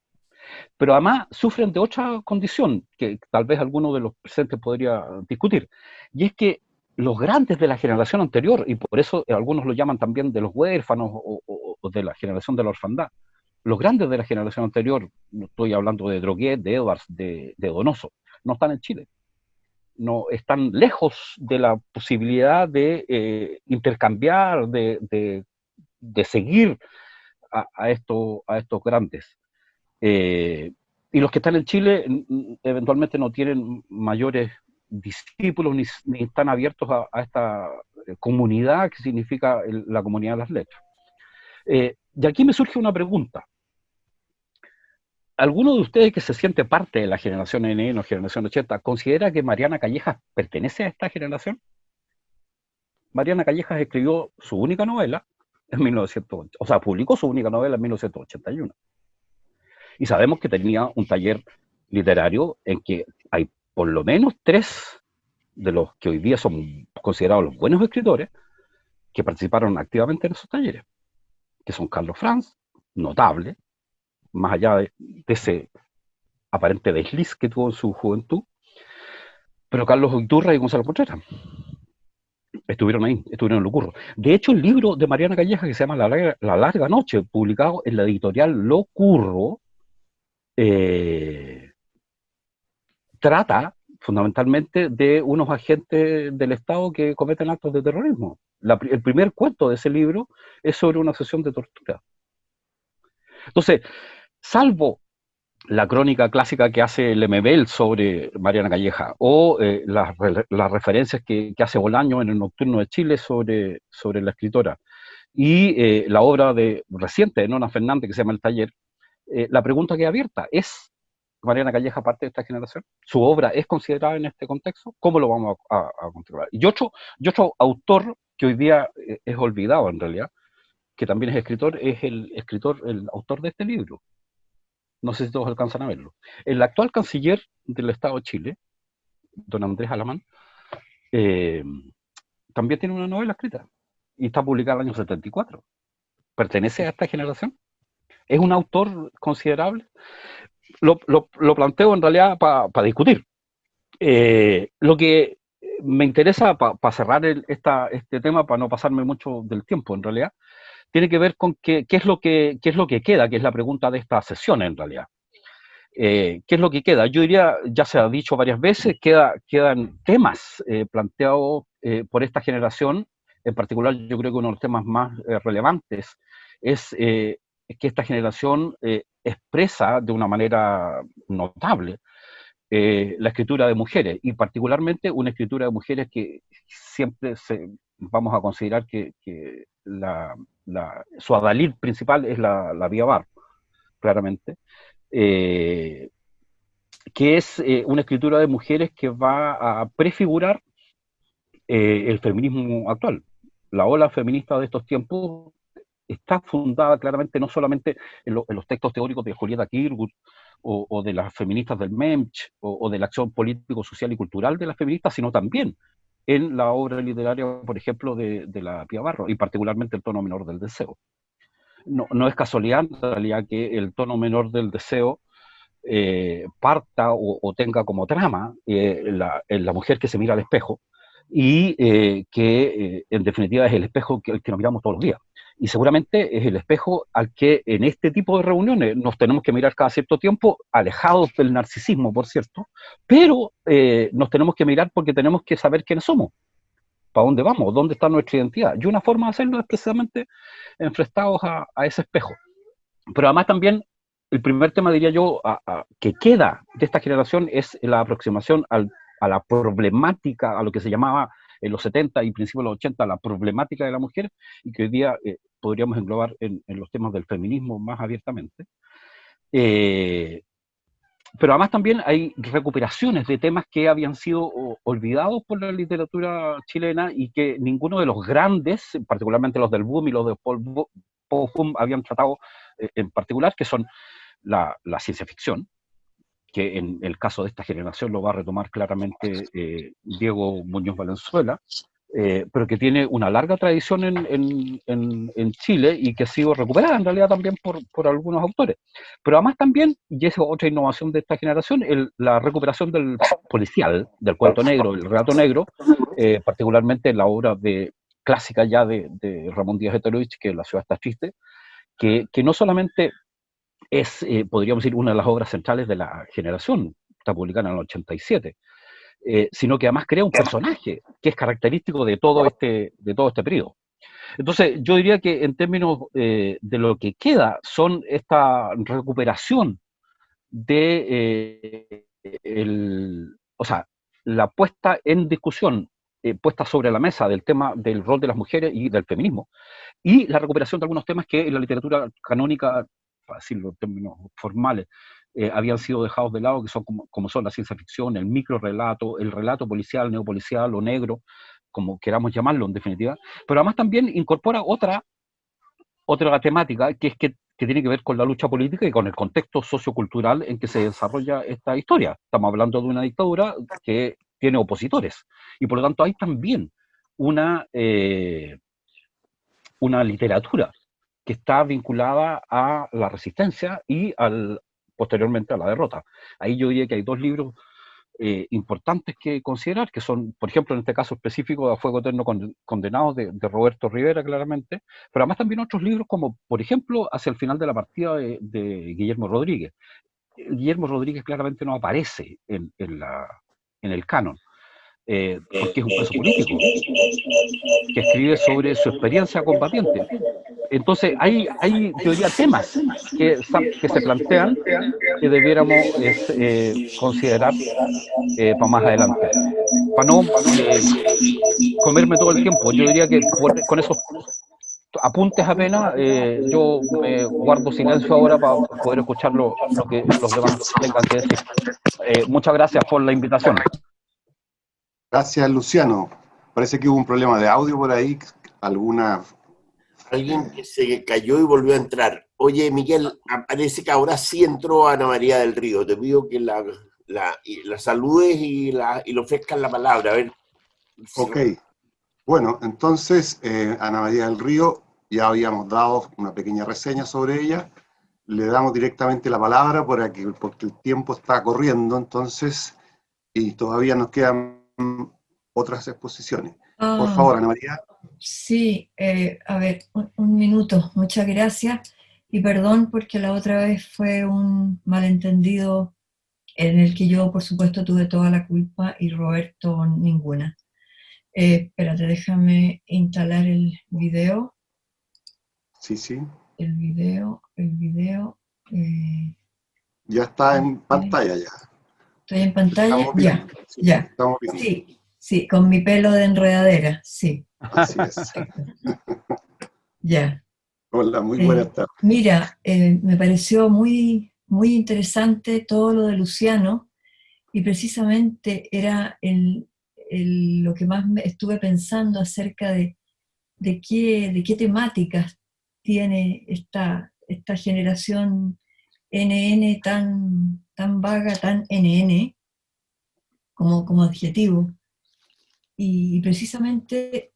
Pero además sufren de otra condición, que tal vez alguno de los presentes podría discutir, y es que los grandes de la generación anterior, y por eso algunos lo llaman también de los huérfanos o de la generación de la orfandad, los grandes de la generación anterior, no estoy hablando de Droguet, de Edwards, de Donoso, no están en Chile. No están lejos de la posibilidad de intercambiar, de seguir a estos grandes. Y los que están en Chile eventualmente no tienen mayores discípulos ni están abiertos a esta comunidad que significa la comunidad de las letras. Y aquí me surge una pregunta. ¿Alguno de ustedes que se siente parte de la generación N o generación 80 considera que Mariana Callejas pertenece a esta generación? Mariana Callejas escribió su única novela en 1980, o sea, publicó su única novela en 1981. Y sabemos que tenía un taller literario en que hay por lo menos 3 de los que hoy día son considerados los buenos escritores que participaron activamente en esos talleres, que son Carlos Franz, notable, más allá de ese aparente desliz que tuvo en su juventud, pero Carlos Iturra y Gonzalo Contreras estuvieron ahí, estuvieron en lo curro. De hecho, el libro de Mariana Callejas, que se llama La Larga Noche, publicado en la editorial Lo Curro, trata fundamentalmente de unos agentes del Estado que cometen actos de terrorismo. El primer cuento de ese libro es sobre una sesión de tortura. Entonces, salvo la crónica clásica que hace Lemebel sobre Mariana Calleja o las referencias que hace Bolaño en El Nocturno de Chile sobre la escritora y la obra reciente de Nona Fernández que se llama El Taller, la pregunta queda abierta. ¿Es Mariana Calleja parte de esta generación? ¿Su obra es considerada en este contexto? ¿Cómo lo vamos a controlar? Y otro autor que hoy día es olvidado en realidad, que también es escritor, es el autor de este libro. No sé si todos alcanzan a verlo. El actual canciller del Estado de Chile, don Andrés Alamán, también tiene una novela escrita y está publicada en el año 74. ¿Pertenece a esta generación? ¿Es un autor considerable? Lo planteo en realidad para discutir. Lo que me interesa para cerrar este tema, para no pasarme mucho del tiempo en realidad, tiene que ver con qué es lo que queda, que es la pregunta de esta sesión en realidad. ¿Qué es lo que queda? Yo diría, ya se ha dicho varias veces, quedan temas planteados por esta generación. En particular, yo creo que uno de los temas más relevantes es que esta generación expresa de una manera notable la escritura de mujeres, y particularmente una escritura de mujeres que siempre vamos a considerar que su adalid principal es la Vía Bar, claramente, que es una escritura de mujeres que va a prefigurar el feminismo actual. La ola feminista de estos tiempos está fundada claramente no solamente en los textos teóricos de Julieta Kirkwood o de las feministas del MEMCH o de la acción político, social y cultural de las feministas, sino también en la obra literaria, por ejemplo, de la Pía Barro, y particularmente El tono menor del deseo. No es casualidad, en realidad, que El tono menor del deseo parta o tenga como trama la mujer que se mira al espejo y que en definitiva es el espejo que nos miramos todos los días. Y seguramente es el espejo al que en este tipo de reuniones nos tenemos que mirar cada cierto tiempo, alejados del narcisismo, por cierto, pero nos tenemos que mirar porque tenemos que saber quiénes somos, para dónde vamos, dónde está nuestra identidad. Y una forma de hacerlo es precisamente enfrentados a ese espejo. Pero además también, el primer tema, diría yo, que queda de esta generación es la aproximación a la problemática, a lo que se llamaba en los 70 y principios de los 80, la problemática de la mujer, y que hoy día podríamos englobar en los temas del feminismo más abiertamente. Pero además también hay recuperaciones de temas que habían sido olvidados por la literatura chilena y que ninguno de los grandes, particularmente los del boom y los de post-boom, habían tratado en particular, que son la ciencia ficción, que en el caso de esta generación lo va a retomar claramente Diego Muñoz Valenzuela, pero que tiene una larga tradición en Chile y que ha sido recuperada en realidad también por algunos autores. Pero además también, y esa es otra innovación de esta generación, la recuperación del policial, del cuento negro, del relato negro, particularmente en la obra clásica ya de Ramón Díaz Heterovich, que es La ciudad está triste, que no solamente es, podríamos decir, una de las obras centrales de la generación, está publicada en el 87, sino que además crea un personaje que es característico de todo este periodo. Entonces, yo diría que en términos de lo que queda, son esta recuperación de, o sea, la puesta en discusión, puesta sobre la mesa del tema del rol de las mujeres y del feminismo, y la recuperación de algunos temas que en la literatura canónica, para decirlo en términos formales, habían sido dejados de lado, que son como son la ciencia ficción, el microrelato, el relato policial, neopolicial o negro, como queramos llamarlo en definitiva, pero además también incorpora otra temática que tiene que ver con la lucha política y con el contexto sociocultural en que se desarrolla esta historia. Estamos hablando de una dictadura que tiene opositores, y por lo tanto hay también una literatura que está vinculada a la resistencia y posteriormente a la derrota. Ahí yo diría que hay dos libros importantes que considerar, que son, por ejemplo, en este caso específico, A Fuego Eterno Condenados, de Roberto Rivera, claramente, pero además también otros libros como, por ejemplo, Hacia el final de la partida, de Guillermo Rodríguez. Guillermo Rodríguez claramente no aparece en el canon, porque es un preso político que escribe sobre su experiencia combatiente. Entonces, hay yo diría, temas que se plantean que debiéramos considerar para más adelante. Para no comerme todo el tiempo, yo diría que con esos apuntes apenas, yo me guardo silencio ahora para poder escuchar lo que los demás tengan que decir. Muchas gracias por la invitación. Gracias, Luciano. Parece que hubo un problema de audio por ahí, Alguien que se cayó y volvió a entrar. Oye, Miguel, parece que ahora sí entró Ana María del Río. Te pido que la saludes y le ofrezcas la palabra. A ver. Ok. Bueno, entonces, Ana María del Río, ya habíamos dado una pequeña reseña sobre ella. Le damos directamente la palabra porque el tiempo está corriendo, entonces, y todavía nos quedan otras exposiciones. Por favor, Ana María. Sí, a ver, un minuto. Muchas gracias. Y perdón porque la otra vez fue un malentendido en el que yo, por supuesto, tuve toda la culpa y Roberto ninguna. Espérate, déjame instalar el video. Sí, sí. El video. Ya está en pantalla ya. ¿Estoy en pantalla? Ya, sí, ya. Estamos viendo. Sí, con mi pelo de enredadera, sí. Así es. Ya. Hola, muy buenas tardes. Mira, me pareció muy, muy interesante todo lo de Luciano, y precisamente era lo que más estuve pensando acerca de qué temáticas tiene esta generación NN tan vaga, tan NN como adjetivo. Y precisamente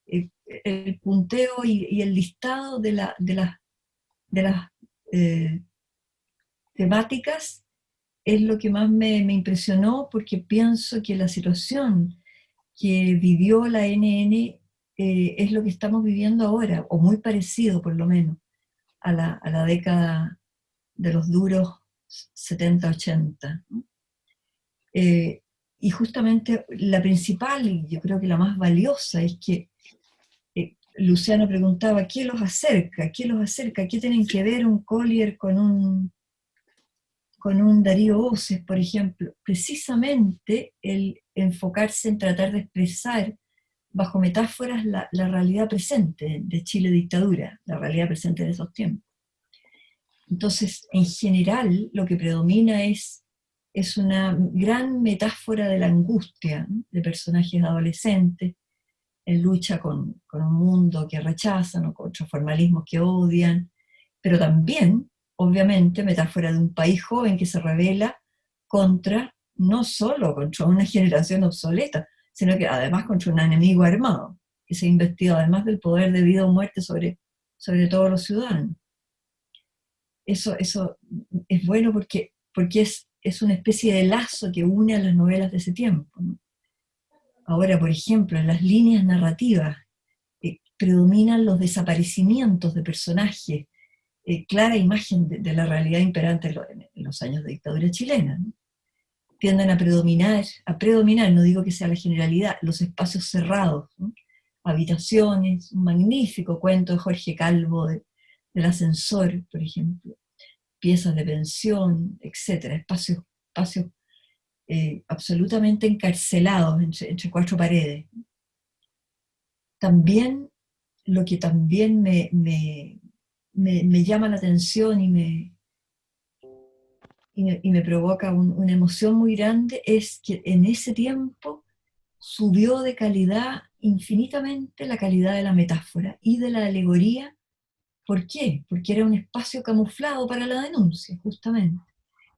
el punteo y el listado de las temáticas es lo que más me impresionó, porque pienso que la situación que vivió la NN es lo que estamos viviendo ahora, o muy parecido por lo menos, a la década de los duros 70-80. Y justamente la principal, y yo creo que la más valiosa, es que Luciano preguntaba, ¿qué los acerca? ¿Qué los acerca? ¿Qué tienen que ver un Collier con un Darío Oces, por ejemplo? Precisamente el enfocarse en tratar de expresar bajo metáforas la realidad presente de Chile dictadura, la realidad presente de esos tiempos. Entonces, en general, lo que predomina es una gran metáfora de la angustia, ¿no?, de personajes adolescentes en lucha con un mundo que rechazan o contra formalismos que odian, pero también, obviamente, metáfora de un país joven que se rebela no solo contra una generación obsoleta, sino que además contra un enemigo armado, que se ha investido además del poder de vida o muerte sobre todos los ciudadanos. Eso es bueno porque es una especie de lazo que une a las novelas de ese tiempo, ¿no? Ahora, por ejemplo, en las líneas narrativas predominan los desaparecimientos de personajes, clara imagen de la realidad imperante en los años de dictadura chilena, ¿no? Tienden a predominar, no digo que sea la generalidad, los espacios cerrados, ¿no? Habitaciones, un magnífico cuento de Jorge Calvo del ascensor, por ejemplo, piezas de pensión, etcétera, espacios absolutamente encarcelados entre cuatro paredes. También, lo que también me llama la atención y me provoca una emoción muy grande es que en ese tiempo subió de calidad infinitamente la calidad de la metáfora y de la alegoría. ¿Por qué? Porque era un espacio camuflado para la denuncia, justamente.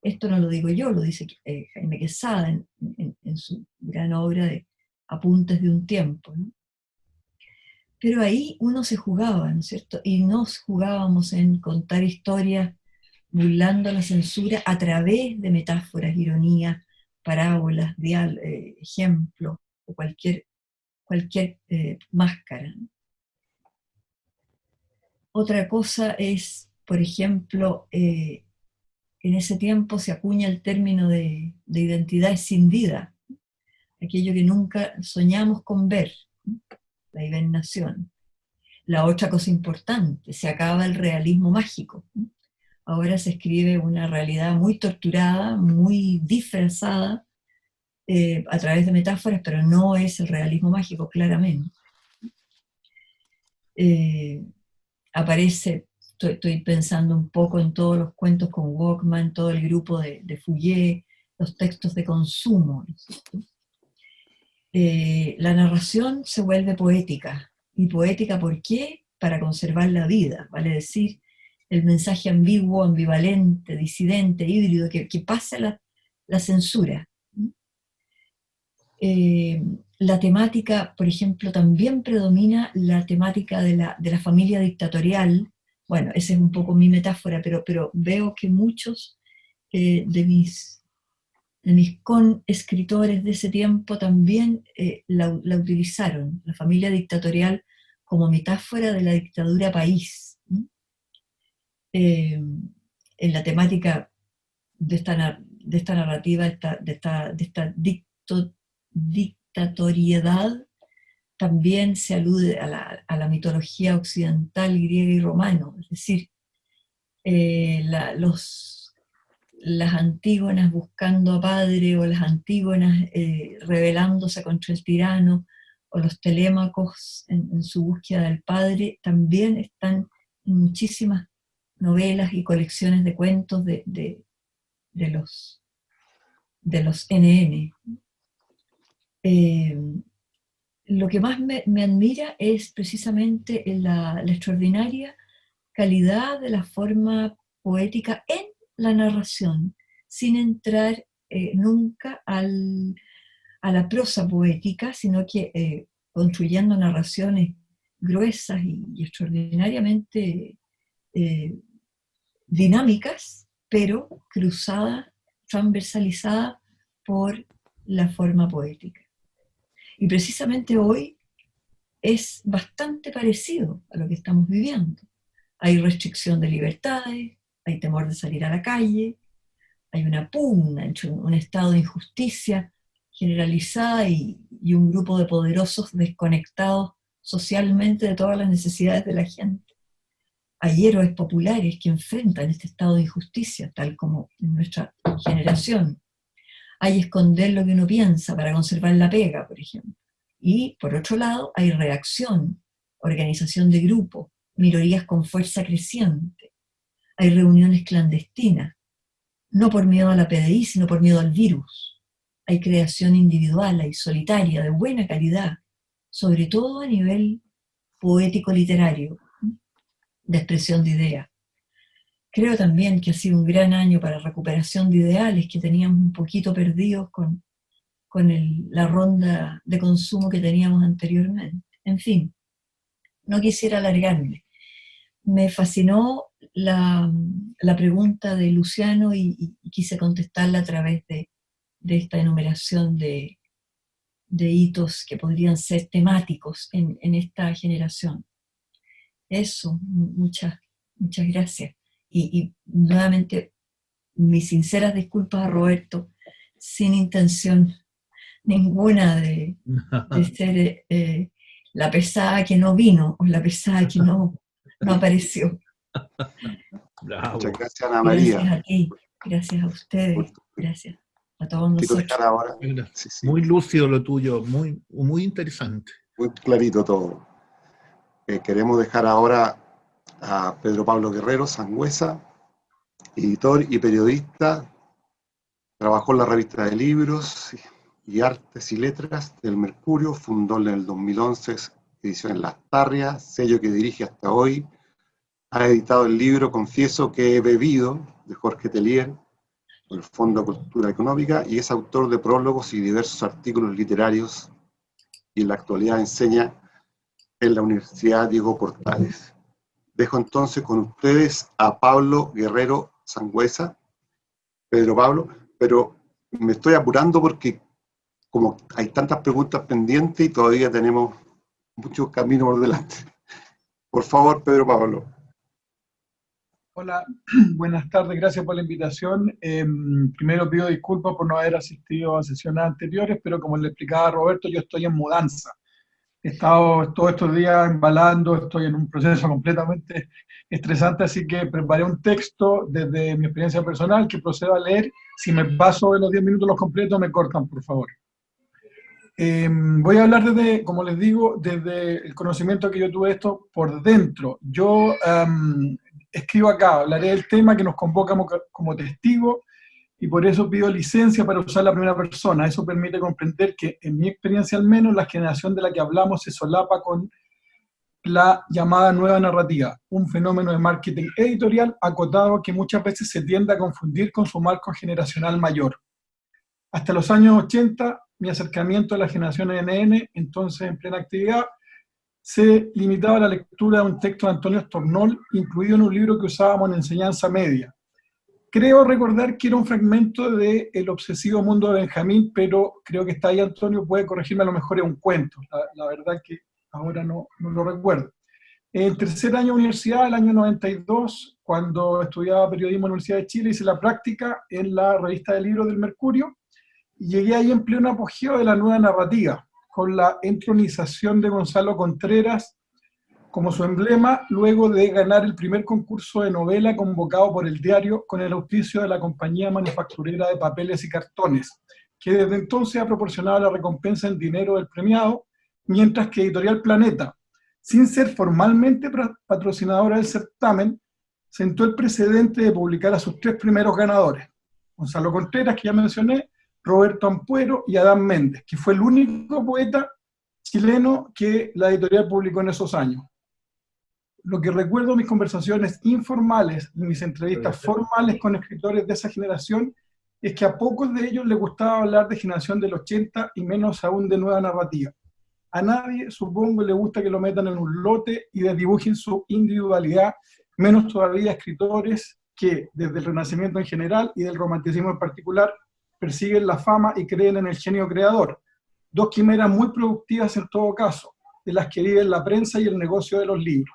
Esto no lo digo yo, lo dice Jaime Quesada en su gran obra de Apuntes de un tiempo, ¿no? Pero ahí uno se jugaba, ¿no es cierto? Y nos jugábamos en contar historias burlando la censura a través de metáforas, ironías, parábolas, ejemplos, o cualquier máscara, ¿no? Otra cosa es, por ejemplo, en ese tiempo se acuña el término de identidad escindida, aquello que nunca soñamos con ver, ¿no? La hibernación. La otra cosa importante, se acaba el realismo mágico, ¿no? Ahora se escribe una realidad muy torturada, muy disfrazada, a través de metáforas, pero no es el realismo mágico, claramente. Aparece, estoy pensando un poco en todos los cuentos con Walkman, todo el grupo de Fouillé, los textos de consumo, ¿no? La narración se vuelve poética. ¿Y poética por qué? Para conservar la vida, vale decir, el mensaje ambiguo, ambivalente, disidente, híbrido, que pasa la censura. La temática, por ejemplo, también predomina la temática de la familia dictatorial. Bueno, esa es un poco mi metáfora, pero veo que muchos de mis con-escritores de ese tiempo también la utilizaron, la familia dictatorial, como metáfora de la dictadura país. En la temática de esta narrativa, de esta dictatoriedad, también se alude a la mitología occidental, griega y romano, es decir, las Antígonas buscando a padre, o las Antígonas rebelándose contra el tirano, o los Telémacos en su búsqueda del padre, también están en muchísimas novelas y colecciones de cuentos de los NN. Lo que más me admira es precisamente la extraordinaria calidad de la forma poética en la narración, sin entrar nunca a la prosa poética, sino que construyendo narraciones gruesas y extraordinariamente dinámicas, pero cruzadas, transversalizadas por la forma poética. Y precisamente hoy es bastante parecido a lo que estamos viviendo. Hay restricción de libertades, hay temor de salir a la calle, hay una pugna entre un estado de injusticia generalizada y un grupo de poderosos desconectados socialmente de todas las necesidades de la gente. Hay héroes populares que enfrentan este estado de injusticia, tal como en nuestra generación. Hay esconder lo que uno piensa para conservar la pega, por ejemplo. Y, por otro lado, hay reacción, organización de grupo, minorías con fuerza creciente. Hay reuniones clandestinas, no por miedo a la PDI, sino por miedo al virus. Hay creación individual, hay solitaria, de buena calidad, sobre todo a nivel poético-literario, de expresión de ideas. Creo también que ha sido un gran año para recuperación de ideales que teníamos un poquito perdidos con la ronda de consumo que teníamos anteriormente. En fin, no quisiera alargarme. Me fascinó la pregunta de Luciano y quise contestarla a través de esta enumeración de hitos que podrían ser temáticos en esta generación. Eso, muchas gracias. Y nuevamente, mis sinceras disculpas a Roberto, sin intención ninguna de ser la pesada que no vino o la pesada que no apareció. Bravo. Muchas gracias, Ana María. Gracias a ti, gracias a ustedes, gracias a todos Quiero nosotros. dejar ahora, Muy lúcido lo tuyo, muy interesante. muy clarito todo. Queremos dejar ahora a Pedro Pablo Guerrero Sangüesa, editor y periodista. Trabajó en la revista de libros y artes y letras del Mercurio, fundó en el 2011 Ediciones Las Tarrias, sello que dirige hasta hoy. Ha editado el libro Confieso que he bebido, de Jorge Tellier, por el Fondo de Cultura Económica, y es autor de prólogos y diversos artículos literarios, y en la actualidad enseña en la Universidad Diego Portales. Dejo entonces con ustedes a Pablo Guerrero Sangüesa, Pedro Pablo, pero me estoy apurando porque como hay tantas preguntas pendientes y todavía tenemos mucho camino por delante. Por favor, Pedro Pablo. Hola, buenas tardes, gracias por la invitación. Primero pido disculpas por no haber asistido a sesiones anteriores, pero como le explicaba a Roberto, yo estoy en mudanza. He estado todos estos días embalando, estoy en un proceso completamente estresante, así que preparé un texto desde mi experiencia personal que procedo a leer. Si me paso de los 10 minutos los completos, me cortan, por favor. Voy a hablar desde, como les digo, desde el conocimiento que yo tuve de esto por dentro. Yo escribo acá, hablaré del tema que nos convoca como testigo, y por eso pido licencia para usar la primera persona. Eso permite comprender que, en mi experiencia al menos, la generación de la que hablamos se solapa con la llamada nueva narrativa, un fenómeno de marketing editorial acotado que muchas veces se tiende a confundir con su marco generacional mayor. Hasta los años 80, mi acercamiento a la generación NN, entonces en plena actividad, se limitaba a la lectura de un texto de Antonio Stornol, incluido en un libro que usábamos en enseñanza media. Creo recordar que era un fragmento de El obsesivo mundo de Benjamín, pero creo que está ahí, Antonio puede corregirme, a lo mejor es un cuento. La verdad que ahora no lo recuerdo. En tercer año de universidad, el año 92, cuando estudiaba periodismo en la Universidad de Chile, hice la práctica en la revista de libros del Mercurio, y llegué ahí en pleno apogeo de la nueva narrativa, con la entronización de Gonzalo Contreras como su emblema, luego de ganar el primer concurso de novela convocado por el diario con el auspicio de la compañía manufacturera de papeles y cartones, que desde entonces ha proporcionado la recompensa en dinero del premiado, mientras que Editorial Planeta, sin ser formalmente patrocinadora del certamen, sentó el precedente de publicar a sus 3 primeros ganadores, Gonzalo Contreras, que ya mencioné, Roberto Ampuero y Adán Méndez, que fue el único poeta chileno que la editorial publicó en esos años. Lo que recuerdo de mis conversaciones informales y mis entrevistas formales con escritores de esa generación es que a pocos de ellos les gustaba hablar de generación del 80 y menos aún de nueva narrativa. A nadie, supongo, le gusta que lo metan en un lote y desdibujen su individualidad, menos todavía escritores que, desde el Renacimiento en general y del Romanticismo en particular, persiguen la fama y creen en el genio creador. 2 quimeras muy productivas en todo caso, de las que viven la prensa y el negocio de los libros.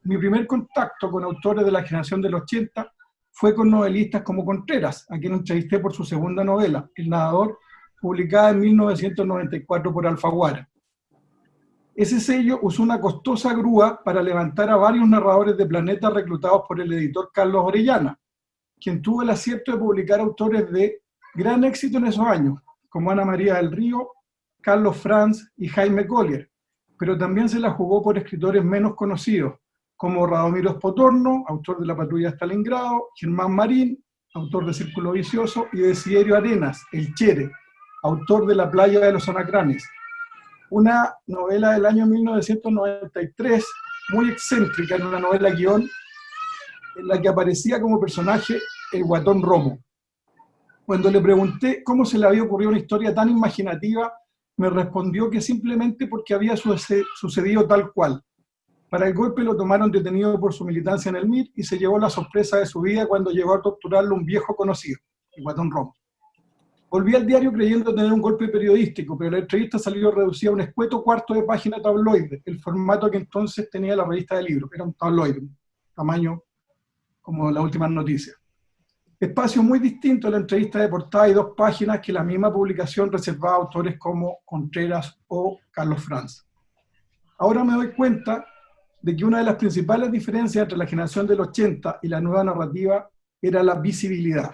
Mi primer contacto con autores de la generación del 80 fue con novelistas como Contreras, a quien entrevisté por su segunda novela, El nadador, publicada en 1994 por Alfaguara. Ese sello usó una costosa grúa para levantar a varios narradores de Planeta reclutados por el editor Carlos Orellana, quien tuvo el acierto de publicar autores de gran éxito en esos años, como Ana María del Río, Carlos Franz y Jaime Collier, pero también se la jugó por escritores menos conocidos, como Radomiro Spotorno, autor de La Patrulla de Stalingrado, Germán Marín, autor de Círculo Vicioso, y Desiderio Arenas, El Chere, autor de La Playa de los Anacranes, una novela del año 1993, muy excéntrica, en una novela guión, en la que aparecía como personaje el Guatón Romo. Cuando le pregunté cómo se le había ocurrido una historia tan imaginativa, me respondió que simplemente porque había sucedido tal cual. Para el golpe lo tomaron detenido por su militancia en el MIR y se llevó la sorpresa de su vida cuando llegó a torturarlo un viejo conocido, el Guatón Romo. Volví al diario creyendo tener un golpe periodístico, pero la entrevista salió reducida a un escueto cuarto de página tabloide, el formato que entonces tenía la revista de libros, era un tabloide, un tamaño como las últimas noticias. Espacio muy distinto a la entrevista de portada y 2 páginas que la misma publicación reservaba a autores como Contreras o Carlos Franz. Ahora me doy cuenta de que una de las principales diferencias entre la generación del 80 y la nueva narrativa era la visibilidad.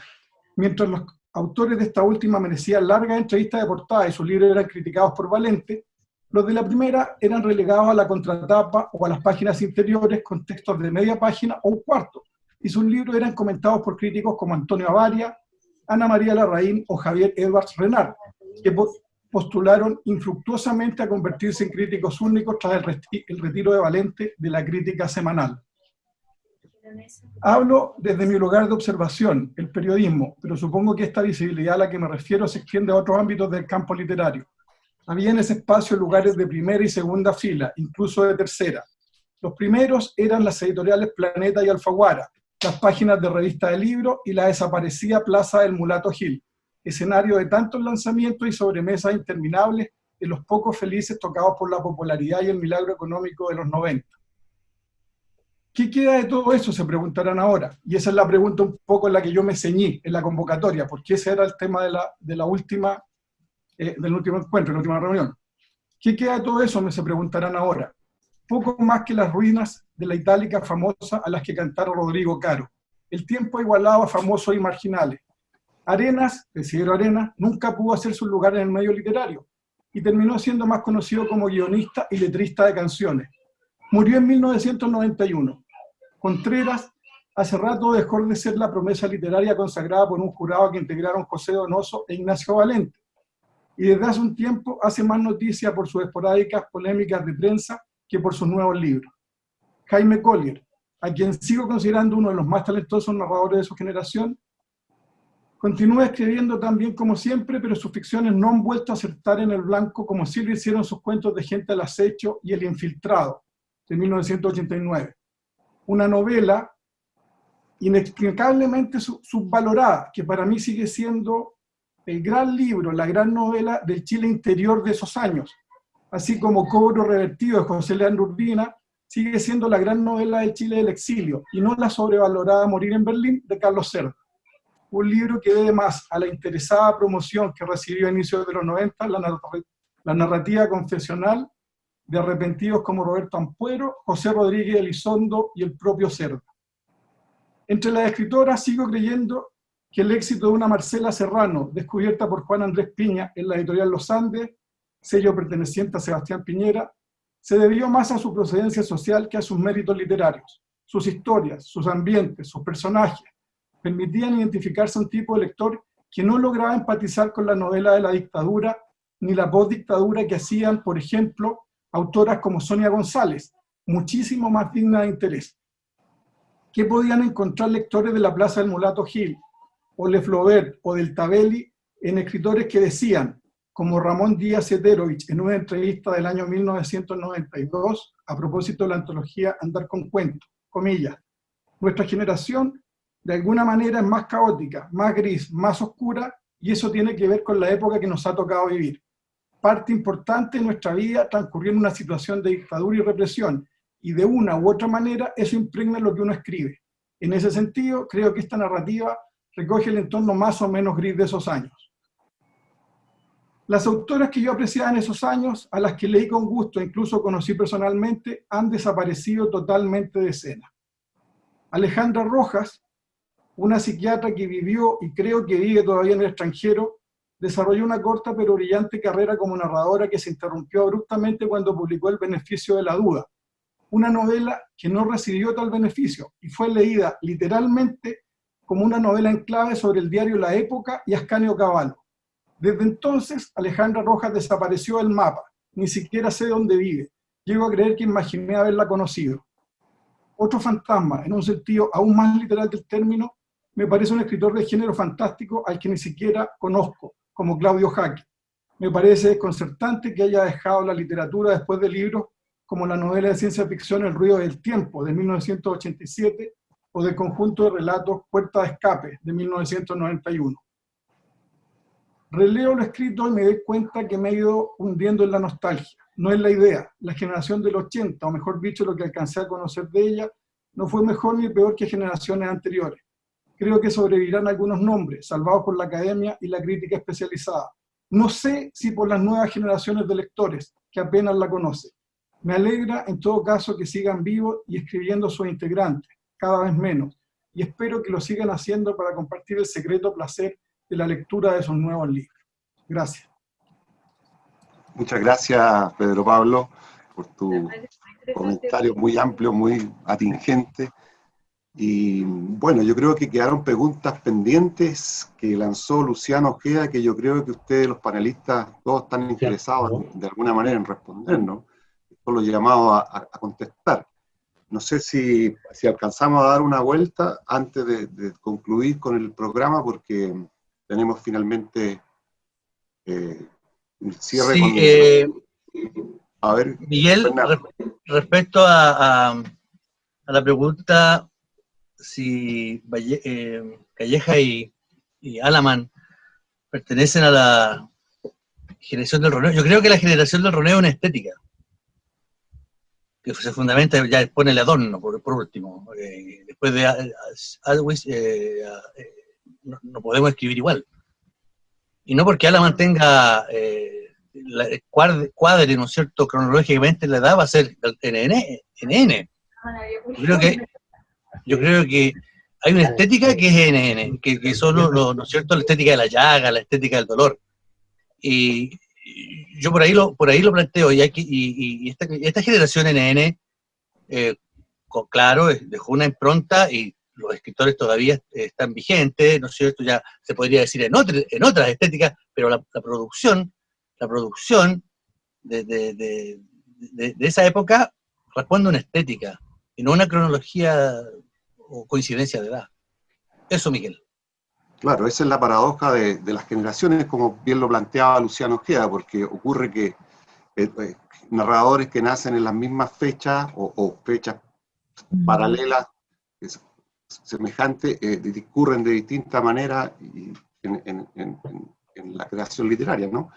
Mientras los autores de esta última merecían largas entrevistas de portada y sus libros eran criticados por Valente, los de la primera eran relegados a la contratapa o a las páginas interiores con textos de media página o un cuarto, y sus libros eran comentados por críticos como Antonio Avaria, Ana María Larraín o Javier Edwards Renard, que postularon infructuosamente a convertirse en críticos únicos tras el retiro de Valente de la crítica semanal. Hablo desde mi lugar de observación, el periodismo, pero supongo que esta visibilidad a la que me refiero se extiende a otros ámbitos del campo literario. Había en ese espacio lugares de primera y segunda fila, incluso de tercera. Los primeros eran las editoriales Planeta y Alfaguara, las páginas de revista de libros y la desaparecida Plaza del Mulato Gil, escenario de tantos lanzamientos y sobremesas interminables de los pocos felices tocados por la popularidad y el milagro económico de los 90. ¿Qué queda de todo eso? Se preguntarán ahora. Y esa es la pregunta un poco en la que yo me ceñí en la convocatoria, porque ese era el tema del último encuentro, de la última reunión. ¿Qué queda de todo eso? Me se preguntarán ahora. Poco más que las ruinas de la itálica famosa a las que cantara Rodrigo Caro. El tiempo ha igualado a famosos y marginales. Arenas, Desiderio Arenas, nunca pudo hacer su lugar en el medio literario y terminó siendo más conocido como guionista y letrista de canciones. Murió en 1991. Contreras hace rato dejó de ser la promesa literaria consagrada por un jurado que integraron José Donoso e Ignacio Valente. Y desde hace un tiempo hace más noticia por sus esporádicas polémicas de prensa que por sus nuevos libros. Jaime Collier, a quien sigo considerando uno de los más talentosos narradores de su generación, continúa escribiendo tan bien como siempre, pero sus ficciones no han vuelto a acertar en el blanco como sí lo hicieron sus cuentos de Gente al Acecho y El Infiltrado, de 1989. Una novela inexplicablemente subvalorada, que para mí sigue siendo el gran libro, la gran novela del Chile interior de esos años, así como Cobro Revertido de José Leandro Urbina, sigue siendo la gran novela del Chile del exilio, y no la sobrevalorada Morir en Berlín de Carlos Cerda. Un libro que debe más a la interesada promoción que recibió a inicios de los 90, la narrativa confesional de arrepentidos como Roberto Ampuero, José Rodríguez Elizondo y el propio Cerda. Entre las escritoras sigo creyendo que el éxito de una Marcela Serrano, descubierta por Juan Andrés Piña en la editorial Los Andes, sello perteneciente a Sebastián Piñera, se debió más a su procedencia social que a sus méritos literarios. Sus historias, sus ambientes, sus personajes, permitían identificarse a un tipo de lector que no lograba empatizar con la novela de la dictadura ni la postdictadura que hacían, por ejemplo, autoras como Sonia González, muchísimo más digna de interés. ¿Qué podían encontrar lectores de la Plaza del Mulato Gil, o Le Flaubert, o del Tabelli, en escritores que decían, como Ramón Díaz Eterovich en una entrevista del año 1992, a propósito de la antología Andar con Cuentos, comillas, nuestra generación de alguna manera es más caótica, más gris, más oscura, y eso tiene que ver con la época que nos ha tocado vivir. Parte importante de nuestra vida transcurrió en una situación de dictadura y represión, y de una u otra manera eso impregna lo que uno escribe. En ese sentido, creo que esta narrativa recoge el entorno más o menos gris de esos años. Las autoras que yo apreciaba en esos años, a las que leí con gusto e incluso conocí personalmente, han desaparecido totalmente de escena. Alejandra Rojas, una psiquiatra que vivió y creo que vive todavía en el extranjero, desarrolló una corta pero brillante carrera como narradora que se interrumpió abruptamente cuando publicó El beneficio de la duda, una novela que no recibió tal beneficio y fue leída literalmente como una novela en clave sobre el diario La Época y Ascanio Cavallo. Desde entonces, Alejandra Rojas desapareció del mapa, ni siquiera sé dónde vive. Llego a creer que imaginé haberla conocido. Otro fantasma, en un sentido aún más literal del término, me parece un escritor de género fantástico al que ni siquiera conozco, como Claudio Jaque. Me parece desconcertante que haya dejado la literatura después de libros como la novela de ciencia ficción El ruido del tiempo, de 1987, o del conjunto de relatos Puerta de escape, de 1991. Releo lo escrito y me doy cuenta que me he ido hundiendo en la nostalgia. No es la idea. La generación del 80, o mejor dicho, lo que alcancé a conocer de ella, no fue mejor ni peor que generaciones anteriores. Creo que sobrevivirán algunos nombres, salvados por la academia y la crítica especializada. No sé si por las nuevas generaciones de lectores, que apenas la conocen. Me alegra, en todo caso, que sigan vivos y escribiendo sus integrantes, cada vez menos, y espero que lo sigan haciendo para compartir el secreto placer de la lectura de sus nuevos libros. Gracias. Muchas gracias, Pedro Pablo, por tu comentario muy amplio, muy atingente. Y bueno, yo creo que quedaron preguntas pendientes que lanzó Luciano Ojeda, que yo creo que ustedes, los panelistas, todos están interesados de alguna manera en respondernos. Esto lo llamamos a contestar. No sé si alcanzamos a dar una vuelta antes de concluir con el programa, porque tenemos finalmente el cierre con... A ver, Miguel, respecto a la pregunta si Calleja y Alaman pertenecen a la generación del roneo, yo creo que la generación del roneo es una estética que se fundamenta, ya pone el adorno por último. Después de Always no podemos escribir igual. Y no porque Alaman tenga cuadre, ¿no es cierto?, cronológicamente la edad va a ser NN. Yo creo que hay una estética que es NN, que son, ¿no es cierto?, la estética de la llaga, la estética del dolor. Y yo por ahí lo planteo, y esta generación NN, claro, dejó una impronta y los escritores todavía están vigentes, ¿no es cierto?, ya se podría decir en otras estéticas, pero la producción de esa época responde a una estética, y no a una cronología o coincidencia de edad. Eso, Miguel. Claro, esa es la paradoja de las generaciones, como bien lo planteaba Luciano Ojeda, porque ocurre que narradores que nacen en las mismas fechas o fechas paralelas, semejantes, discurren de distinta manera en la creación literaria, ¿no?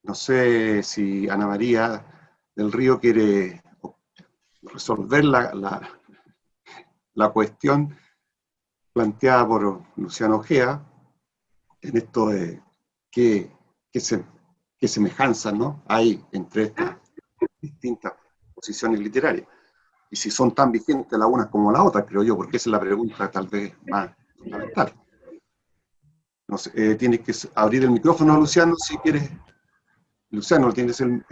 No sé si Ana María del Río quiere resolver la cuestión planteada por Luciano Ojeda en esto de qué semejanzas, ¿no?, hay entre estas distintas posiciones literarias. Y si son tan vigentes las unas como las otras, creo yo, porque esa es la pregunta tal vez más fundamental. No sé, tienes que abrir el micrófono, Luciano, si quieres. Luciano, tienes Ana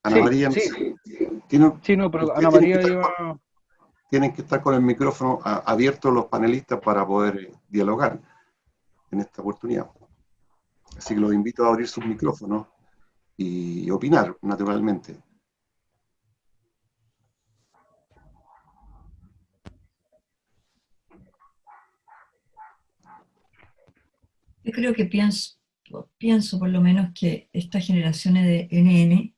María. Sí. Sí, no, pero Ana María iba... Tienen que estar con el micrófono abierto los panelistas para poder dialogar en esta oportunidad. Así que los invito a abrir sus micrófonos y opinar, naturalmente. Yo creo que pienso por lo menos que estas generaciones de NN,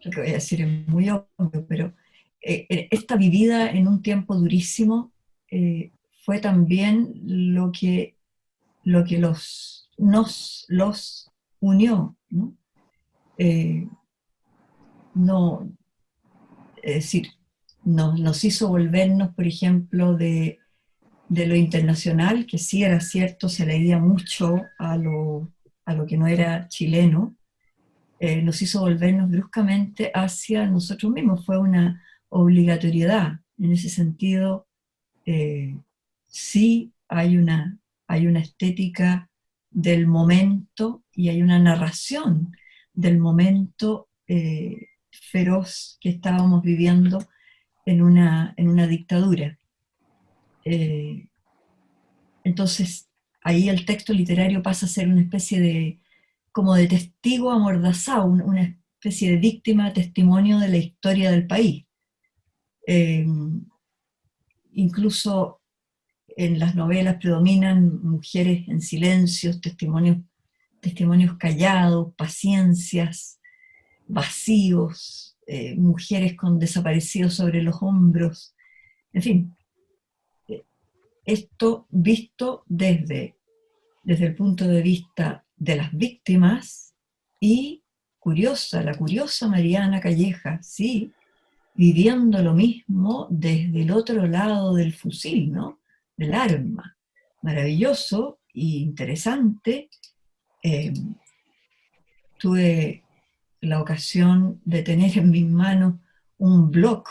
lo que voy a decir es muy obvio, pero esta vivida en un tiempo durísimo fue también lo que los unió, ¿no? Es decir, nos hizo volvernos, por ejemplo, de de lo internacional, que sí era cierto, se leía mucho a lo que no era chileno, nos hizo volvernos bruscamente hacia nosotros mismos. Fue una obligatoriedad. En ese sentido, sí hay una estética del momento y hay una narración del momento feroz que estábamos viviendo en una dictadura. Entonces, ahí el texto literario pasa a ser una especie como de testigo amordazado, una especie de víctima, testimonio de la historia del país. Incluso en las novelas predominan mujeres en silencio, testimonios callados, paciencias, vacíos, mujeres con desaparecidos sobre los hombros, en fin. Esto visto desde el punto de vista de las víctimas y la curiosa Mariana Calleja, sí, viviendo lo mismo desde el otro lado del fusil, ¿no? Del arma. Maravilloso e interesante. Tuve la ocasión de tener en mis manos un blog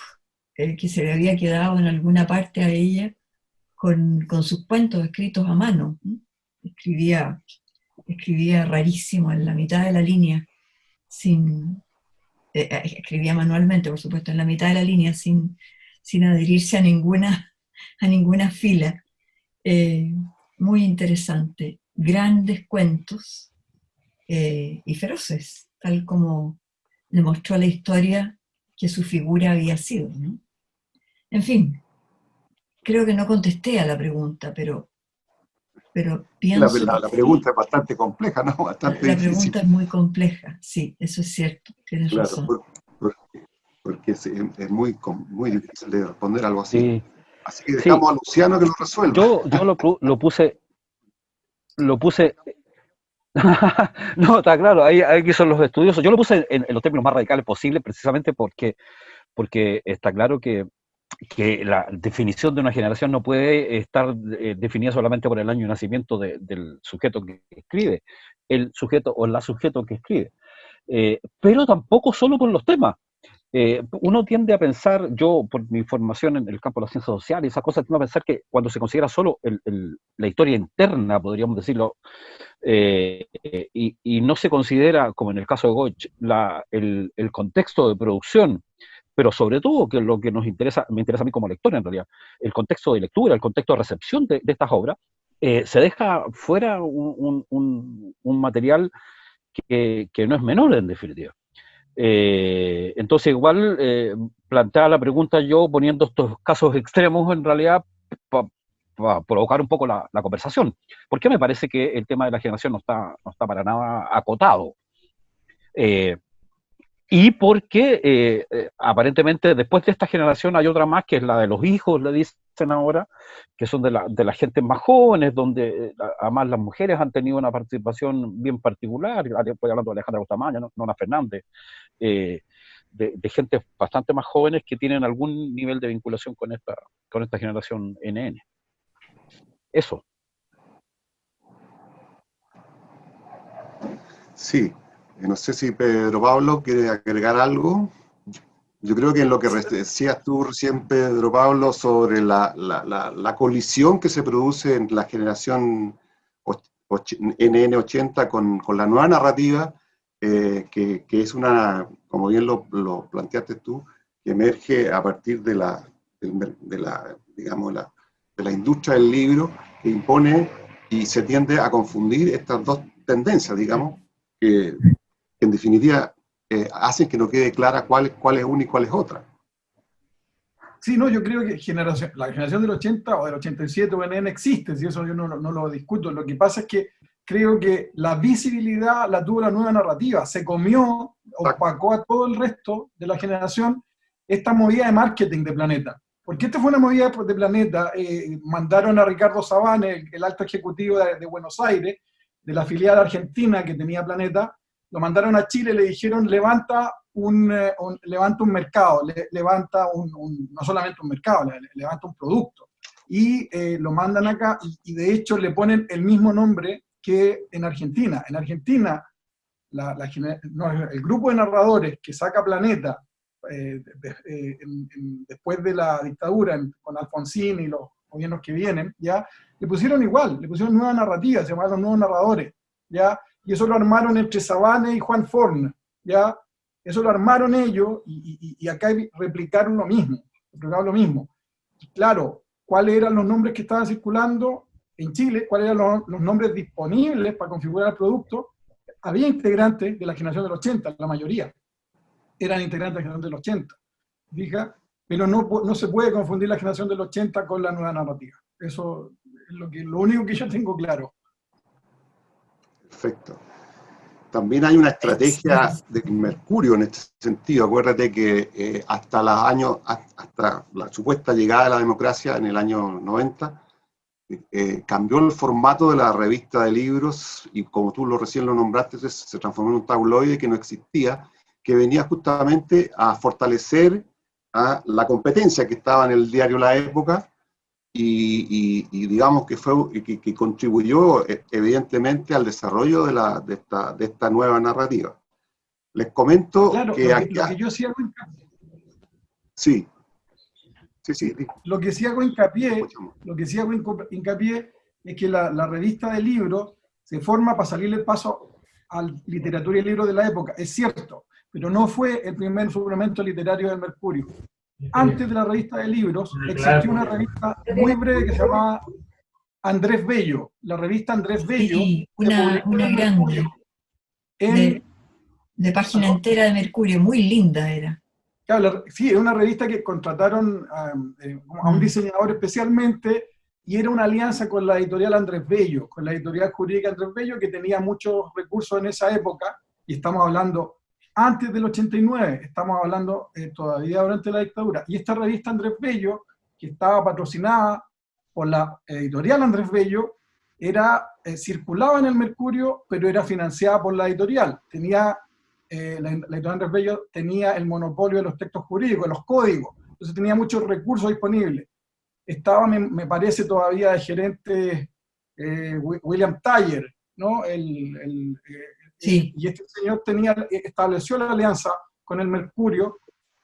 que se le había quedado en alguna parte a ella con sus cuentos escritos a mano. Escribía rarísimo en la mitad de la línea, escribía manualmente, por supuesto, en la mitad de la línea, sin adherirse a ninguna fila. Muy interesante, grandes cuentos y feroces, tal como demostró la historia que su figura había sido, ¿no? En fin, creo que no contesté a la pregunta, pero pienso... La pregunta es bastante compleja, ¿no? Bastante la difícil. pregunta es muy compleja, sí, eso es cierto, tienes razón. Porque es muy difícil de responder algo así. Sí. Así que dejamos a Luciano que lo resuelva. Yo lo puse... No, está claro, aquí son los estudiosos. Yo lo puse en los términos más radicales posibles, precisamente porque está claro que la definición de una generación no puede estar definida solamente por el año de nacimiento del sujeto que escribe, el sujeto o la sujeto que escribe, pero tampoco solo por los temas. Uno tiende a pensar, yo por mi formación en el campo de las ciencias sociales y esas cosas, tiendo a pensar que cuando se considera solo la historia interna, podríamos decirlo, y no se considera, como en el caso de Goethe, el contexto de producción, pero sobre todo, que es lo que me interesa a mí como lector en realidad, el contexto de lectura, el contexto de recepción de estas obras, se deja fuera un material que no es menor en definitiva. Entonces igual planteaba la pregunta yo poniendo estos casos extremos en realidad para provocar un poco la conversación, porque me parece que el tema de la generación no está para nada acotado. Y porque aparentemente después de esta generación hay otra más, que es la de los hijos, le dicen ahora, que son de la gente más jóvenes, donde además las mujeres han tenido una participación bien particular. Estoy hablando de Alejandra Bustamante, Nona Fernández, de gente bastante más jóvenes que tienen algún nivel de vinculación con esta generación NN. Eso. Sí. No sé si Pedro Pablo quiere agregar algo. Yo creo que en lo que decías tú recién, Pedro Pablo, sobre la colisión que se produce en la generación NN80 con la nueva narrativa, que es una, como bien lo planteaste tú, que emerge a partir de la industria del libro, que impone y se tiende a confundir estas dos tendencias, digamos, que en definitiva hacen que no quede clara cuál es una y cuál es otra. Sí, no, yo creo que la generación del 80 o del 87 o NN existe, si eso yo no lo discuto. Lo que pasa es que creo que la visibilidad la tuvo la nueva narrativa, se comió, opacó a todo el resto de la generación esta movida de marketing de Planeta. Porque esta fue una movida de Planeta, mandaron a Ricardo Sabán, el alto ejecutivo de Buenos Aires, de la filial argentina que tenía Planeta, lo mandaron a Chile y le dijeron levanta un mercado, levanta no solamente un mercado, levanta un producto. y lo mandan acá, y de hecho le ponen el mismo nombre que en Argentina. En Argentina, el grupo de narradores que saca Planeta después de la dictadura, con Alfonsín y los gobiernos que vienen, ¿ya? Le pusieron igual, le pusieron nueva narrativa, se llamaron Nuevos Narradores, ¿ya? Y eso lo armaron entre Sabane y Juan Forn, ¿ya? Eso lo armaron ellos, y acá replicaron lo mismo, Y claro, ¿cuáles eran los nombres que estaban circulando en Chile? ¿Cuáles eran los nombres disponibles para configurar el producto? Había integrantes de la generación del 80, la mayoría eran integrantes de la generación del 80, ¿fija? Pero no se puede confundir la generación del 80 con la nueva narrativa. Eso es lo único que yo tengo claro. Perfecto. También hay una estrategia de Mercurio en este sentido. Acuérdate que hasta la supuesta llegada de la democracia en el año 90, cambió el formato de la revista de libros, y como tú recién lo nombraste, se transformó en un tabloide que no existía, que venía justamente a fortalecer a la competencia que estaba en el diario La Época, y digamos que contribuyó evidentemente al desarrollo de esta nueva narrativa. Les comento claro, que lo que yo sí hago hincapié. Sí. Lo que sí hago hincapié es que la revista de libros se forma para salirle el paso a literatura y libro de la época, es cierto, pero no fue el primer suplemento literario del Mercurio. Antes de la revista de libros existió una revista muy breve que se llamaba Andrés Bello. La revista Andrés Bello, sí, una grande, de página entera de Mercurio, muy linda era. Claro, sí, era una revista que contrataron a un diseñador especialmente, y era una alianza con la editorial Andrés Bello, con la editorial jurídica Andrés Bello, que tenía muchos recursos en esa época, y estamos hablando antes del 89, estamos hablando todavía durante la dictadura. Y esta revista Andrés Bello, que estaba patrocinada por la editorial Andrés Bello, circulaba en el Mercurio, pero era financiada por la editorial. La editorial Andrés Bello tenía el monopolio de los textos jurídicos, de los códigos, entonces tenía muchos recursos disponibles. Estaba, me parece, todavía de gerente William Thayer, ¿no? Sí. Y este señor estableció la alianza con el Mercurio,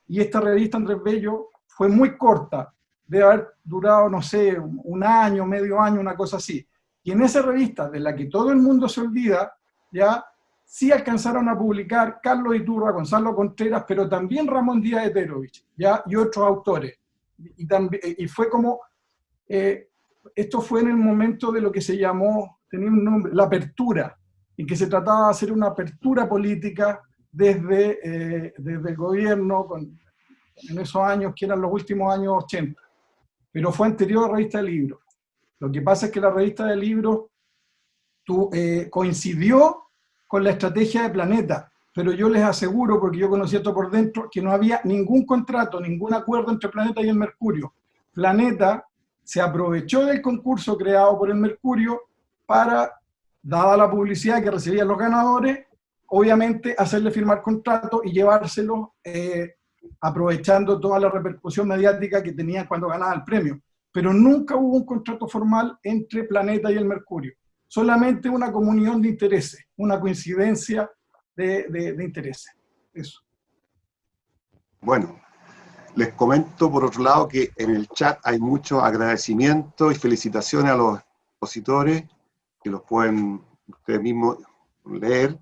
y esta revista Andrés Bello fue muy corta, debe haber durado, no sé, un año, medio año, una cosa así. Y en esa revista, de la que todo el mundo se olvida, ya sí alcanzaron a publicar Carlos Iturra, Gonzalo Contreras, pero también Ramón Díaz Eterovich, ya, y otros autores. Y fue como, esto fue en el momento de lo que se llamó, tenía un nombre, la apertura, en que se trataba de hacer una apertura política desde el gobierno, en esos años que eran los últimos años 80. Pero fue anterior a la revista de libros. Lo que pasa es que la revista de libros coincidió con la estrategia de Planeta, pero yo les aseguro, porque yo conocí esto por dentro, que no había ningún contrato, ningún acuerdo entre Planeta y el Mercurio. Planeta se aprovechó del concurso creado por el Mercurio para, dada la publicidad que recibían los ganadores, obviamente hacerle firmar contratos y llevárselo, aprovechando toda la repercusión mediática que tenían cuando ganaba el premio. Pero nunca hubo un contrato formal entre Planeta y el Mercurio. Solamente una comunión de intereses, una coincidencia de intereses. Eso. Bueno, les comento por otro lado que en el chat hay mucho agradecimiento y felicitaciones a los expositores, que los pueden ustedes mismos leer,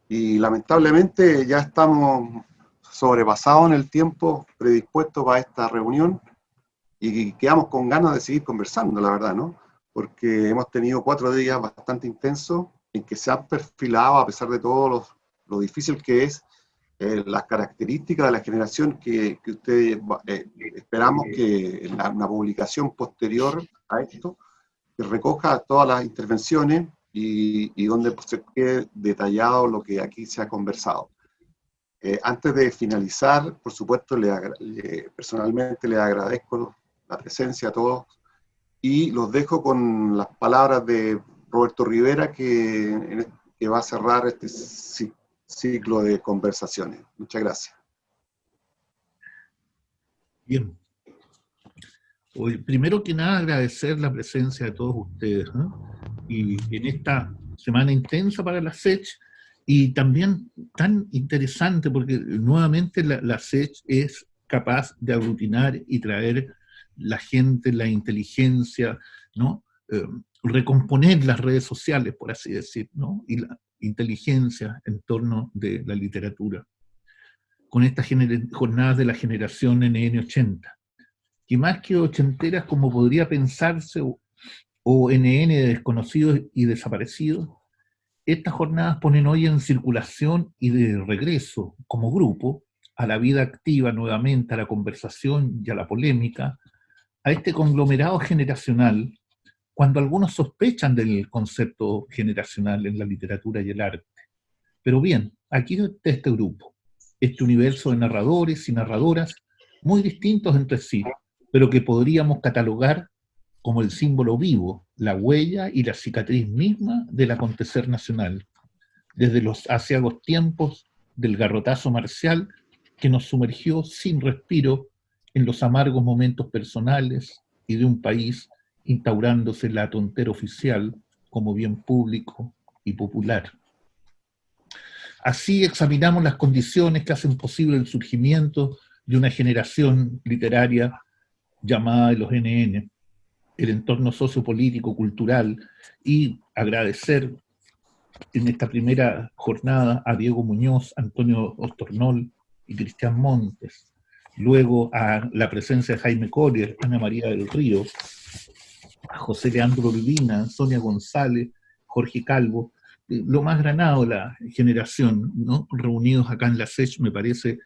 y lamentablemente ya estamos sobrepasados en el tiempo predispuesto para esta reunión, y quedamos con ganas de seguir conversando, la verdad, ¿no? Porque hemos tenido 4 días bastante intensos en que se han perfilado, a pesar de todo lo difícil que es, las características de la generación que ustedes esperamos que en una publicación posterior a esto, que recoja todas las intervenciones y donde pues, se quede detallado lo que aquí se ha conversado. Antes de finalizar, por supuesto, personalmente les agradezco la presencia a todos, y los dejo con las palabras de Roberto Rivera, que va a cerrar este ciclo de conversaciones. Muchas gracias. Bien. Hoy, primero que nada, agradecer la presencia de todos ustedes, ¿no? Y en esta semana intensa para la SECH, y también tan interesante porque nuevamente la SECH es capaz de aglutinar y traer la gente, la inteligencia, ¿no? Recomponer las redes sociales, por así decir, ¿no? Y la inteligencia en torno de la literatura, con estas jornadas de la generación NN80, que más que ochenteras como podría pensarse, o NN de desconocidos y desaparecidos, estas jornadas ponen hoy en circulación y de regreso como grupo a la vida activa nuevamente, a la conversación y a la polémica, a este conglomerado generacional, cuando algunos sospechan del concepto generacional en la literatura y el arte. Pero bien, aquí está este grupo, este universo de narradores y narradoras muy distintos entre sí, pero que podríamos catalogar como el símbolo vivo, la huella y la cicatriz misma del acontecer nacional, desde los aciagos tiempos del garrotazo marcial que nos sumergió sin respiro en los amargos momentos personales y de un país instaurándose la tontera oficial como bien público y popular. Así examinamos las condiciones que hacen posible el surgimiento de una generación literaria llamada de los NN, el entorno sociopolítico, cultural, y agradecer en esta primera jornada a Diego Muñoz, Antonio Ostornol y Cristian Montes, luego a la presencia de Jaime Collier, Ana María del Río, a José Leandro Urbina, Sonia González, Jorge Calvo, lo más granado de la generación, ¿no? Reunidos acá en la SECH, me parece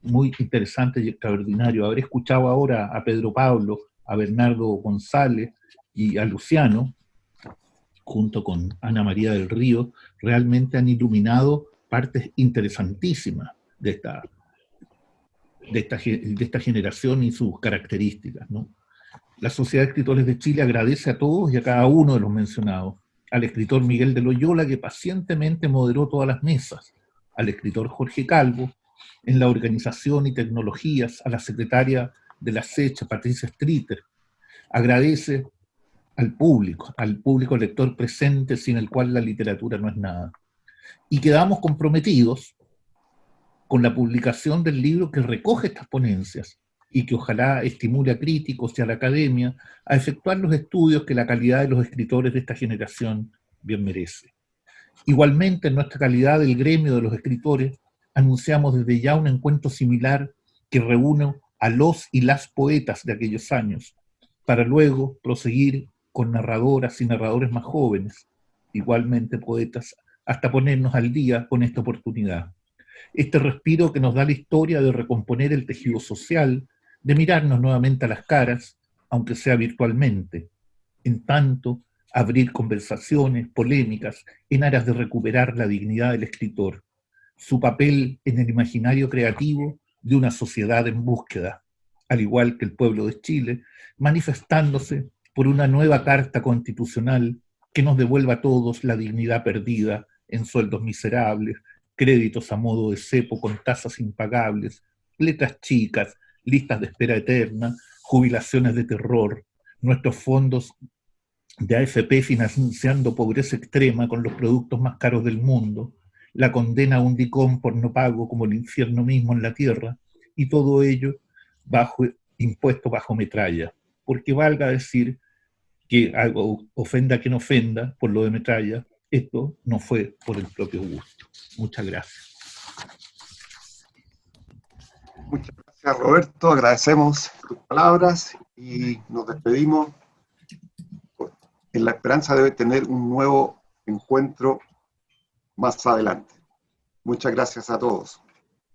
muy interesante y extraordinario. Haber escuchado ahora a Pedro Pablo, a Bernardo González y a Luciano, junto con Ana María del Río, realmente han iluminado partes interesantísimas de esta generación y sus características, ¿no? La Sociedad de Escritores de Chile agradece a todos y a cada uno de los mencionados, al escritor Miguel de Loyola, que pacientemente moderó todas las mesas, al escritor Jorge Calvo, en la organización y tecnologías, a la secretaria de la SECH, Patricia Streeter. Agradece al público lector presente, sin el cual la literatura no es nada. Y quedamos comprometidos con la publicación del libro que recoge estas ponencias y que ojalá estimule a críticos y a la academia a efectuar los estudios que la calidad de los escritores de esta generación bien merece. Igualmente, en nuestra calidad del gremio de los escritores, anunciamos desde ya un encuentro similar que reúne a los y las poetas de aquellos años, para luego proseguir con narradoras y narradores más jóvenes, igualmente poetas, hasta ponernos al día con esta oportunidad. Este respiro que nos da la historia de recomponer el tejido social, de mirarnos nuevamente a las caras, aunque sea virtualmente, en tanto abrir conversaciones, polémicas, en aras de recuperar la dignidad del escritor, su papel en el imaginario creativo de una sociedad en búsqueda, al igual que el pueblo de Chile, manifestándose por una nueva carta constitucional que nos devuelva a todos la dignidad perdida en sueldos miserables, créditos a modo de cepo con tasas impagables, letras chicas, listas de espera eterna, jubilaciones de terror, nuestros fondos de AFP financiando pobreza extrema con los productos más caros del mundo, la condena a un DICOM por no pago como el infierno mismo en la tierra, y todo ello impuesto bajo metralla, porque valga decir que algo ofenda quien ofenda por lo de metralla, esto no fue por el propio gusto. Muchas gracias. Muchas gracias, Roberto. Agradecemos tus palabras y nos despedimos en la esperanza de tener un nuevo encuentro más adelante. Muchas gracias a todos.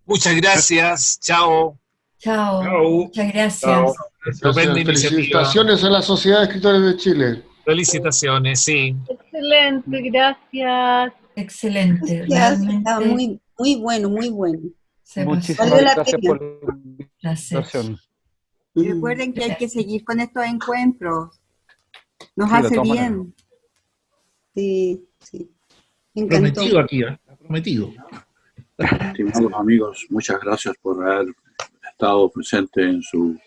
Muchas gracias. Chao. Chao. Chao. Muchas gracias. Chao. Felicitaciones a la Sociedad de Escritores de Chile. Felicitaciones, sí. Excelente, gracias. Excelente. Gracias, está muy, muy bueno, muy bueno. Muchísimas gracias por la invitación. Recuerden que hay que seguir con estos encuentros. Nos hace bien. Sí, sí. Me encantó. Prometido aquí, prometido. Estimados amigos, muchas gracias por haber estado presente en su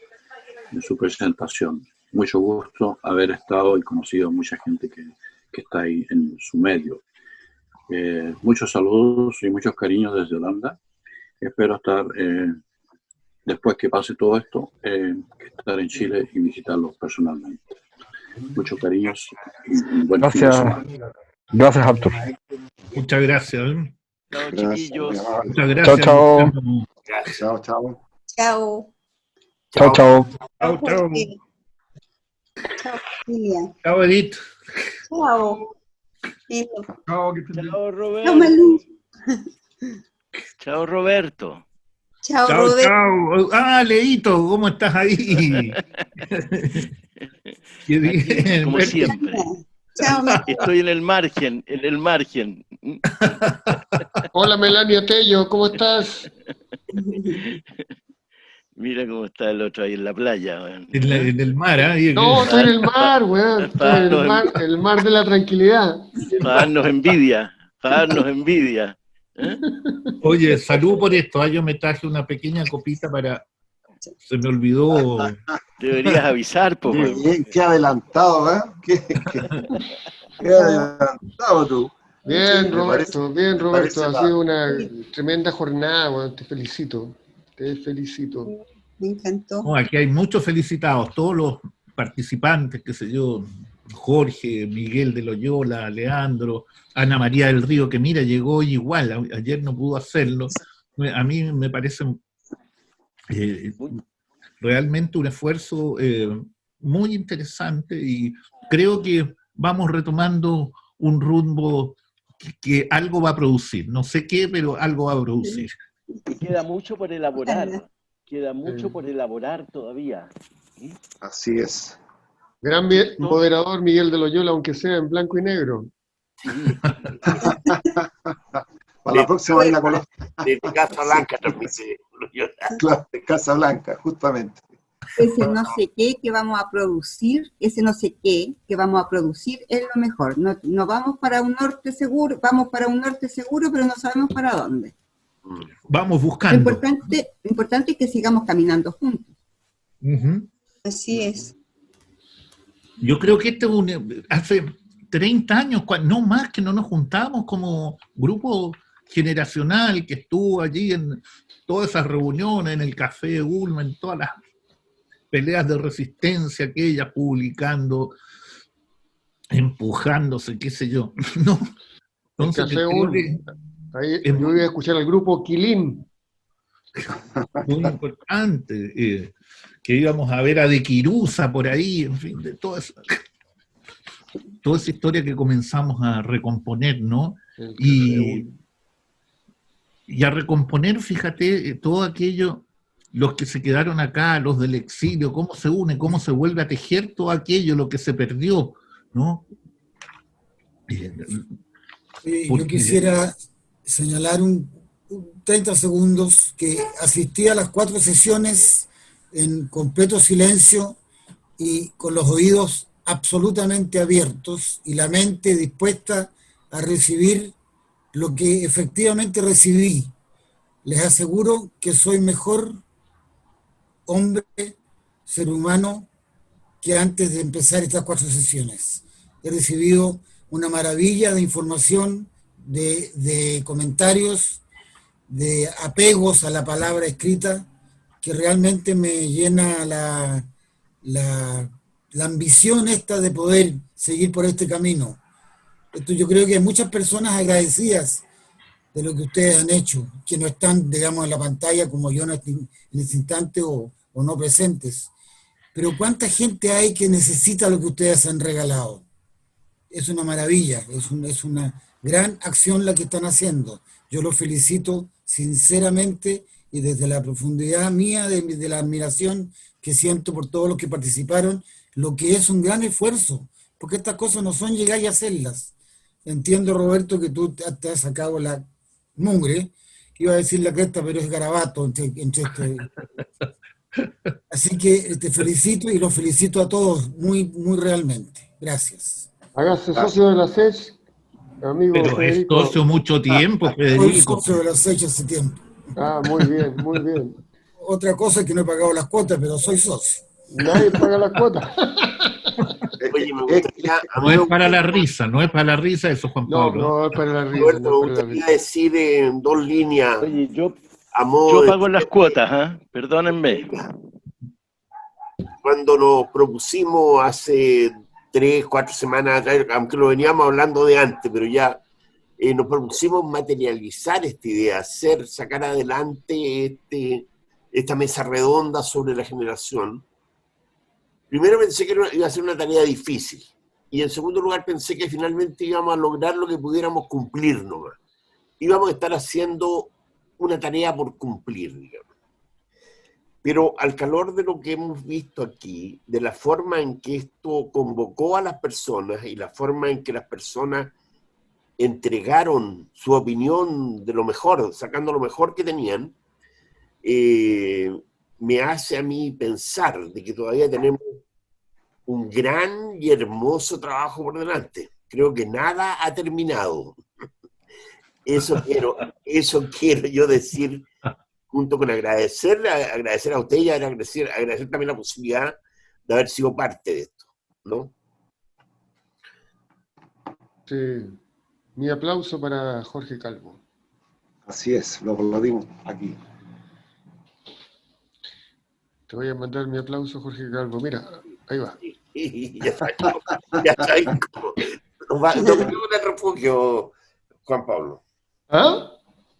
su presentación. Mucho gusto haber estado y conocido a mucha gente que está ahí en su medio. Muchos saludos y muchos cariños desde Holanda. Espero estar, después que pase todo esto, estar en Chile y visitarlos personalmente. Muchos cariños y buen fin de semana. Gracias, Artur. Muchas gracias. Chao, chiquillos. Muchas gracias. Chao, Chao, chao. Chao. Chao, chao. Chao, chao. Chao, Cecilia. Chao, Edith. Chao. Chao, que estés bien. Chao, Chao, Roberto. Malú. Chao, Roberto. Chao, Chao, Roberto. chao. Ah, Leito, ¿cómo estás ahí? Qué bien. Como siempre. Chao, Estoy en el margen, en el margen. Hola Melania Tello, ¿cómo estás? Mira cómo está el otro ahí en la playa. Weón. En el mar, ¿eh? No, estoy en el mar, weón. Estoy en el mar de la tranquilidad. Para darnos envidia, para darnos envidia. ¿Eh? Oye, salud por esto. Yo me traje una pequeña copita para... Se me olvidó. Deberías avisar, po, Qué weón. bien, qué adelantado, ¿eh? Qué adelantado tú. Bien, Me Roberto, parece- bien, me Roberto. parece Ha la- sido una tremenda jornada, weón. Te felicito. Te felicito. Me encantó. No, aquí hay muchos felicitados, todos los participantes, qué sé yo, Jorge, Miguel de Loyola, Leandro, Ana María del Río, que mira, llegó igual, ayer no pudo hacerlo. A mí me parece realmente un esfuerzo muy interesante y creo que vamos retomando un rumbo que algo va a producir. No sé qué, pero algo va a producir. Y queda mucho por elaborar. Queda mucho por elaborar todavía. ¿Sí? Así es. Gran moderador Miguel de Loyola, aunque sea en blanco y negro. Para la próxima isla Colombia. De Casa Blanca transmite. Claro, de Casa Blanca, justamente. Ese no sé qué que vamos a producir, ese no sé qué que vamos a producir es lo mejor. No vamos para un norte seguro, vamos para un norte seguro, pero no sabemos para dónde. Vamos Lo buscando. importante es que sigamos caminando juntos. Ujú. Así es. Yo creo que hace 30 años, no más, que no nos juntábamos como grupo generacional que estuvo allí en todas esas reuniones, en el Café Ulma, en todas las peleas de resistencia aquellas, publicando, empujándose, qué sé yo. No. Entonces, Café creo Ulma. que Ahí es yo iba a escuchar al grupo Quilín. muy importante, que íbamos a ver a De Quirusa por ahí, en fin, de toda esa historia que comenzamos a recomponer, ¿no? Y a recomponer, fíjate, todo aquello, los que se quedaron acá, los del exilio, cómo se une, cómo se vuelve a tejer todo aquello, lo que se perdió, ¿no? Yo quisiera señalar 30 segundos que asistí a las 4 sesiones en completo silencio y con los oídos absolutamente abiertos y la mente dispuesta a recibir lo que efectivamente recibí. Les aseguro que soy mejor hombre, ser humano, que antes de empezar estas 4 sesiones. He recibido una maravilla de información, de comentarios, de apegos a la palabra escrita, que realmente me llena la ambición esta de poder seguir por este camino. Esto, yo creo que hay muchas personas agradecidas de lo que ustedes han hecho, que no están, digamos, en la pantalla como yo en este instante o no presentes. Pero ¿cuánta gente hay que necesita lo que ustedes han regalado? Es una maravilla, es una gran acción la que están haciendo. Yo los felicito sinceramente y desde la profundidad mía de la admiración que siento por todos los que participaron, lo que es un gran esfuerzo, porque estas cosas no son llegar y hacerlas. Entiendo, Roberto, que tú te has sacado la mugre, iba a decir la cresta, pero es garabato entre Así que te felicito y los felicito a todos muy, muy realmente. Gracias. Hágase socio de la SECH, amigo Pero es Federico. socio mucho tiempo, Soy Federico. socio de la SECH hace tiempo. Ah, muy bien, muy bien. Otra cosa es que no he pagado las cuotas, pero soy socio. Nadie paga la cuota. Oye, me gustaría... No es para la risa, no es para la risa eso, Juan Pablo. No, es para la risa. Roberto, No me es para la gustaría risa. decir en 2 líneas. Oye, yo Yo pago las cuotas, ¿ah? Perdónenme. Cuando nos propusimos hace 3, 4 semanas, aunque lo veníamos hablando de antes, pero ya nos propusimos materializar esta idea, sacar adelante esta mesa redonda sobre la generación. Primero pensé que iba a ser una tarea difícil, y en segundo lugar pensé que finalmente íbamos a lograr lo que pudiéramos cumplir nomás. Íbamos a estar haciendo una tarea por cumplir, digamos. Pero al calor de lo que hemos visto aquí, de la forma en que esto convocó a las personas y la forma en que las personas entregaron su opinión de lo mejor, sacando lo mejor que tenían, me hace a mí pensar de que todavía tenemos un gran y hermoso trabajo por delante. Creo que nada ha terminado. Eso quiero yo decir, junto con agradecer a usted y agradecer también la posibilidad de haber sido parte de esto, ¿no? Sí. Mi aplauso para Jorge Calvo. Así es, lo aplaudimos aquí. Te voy a mandar mi aplauso, Jorge Calvo. Mira, ahí va. Ya sabes cómo. Nos veremos en el refugio, Juan Pablo. ¿Ah?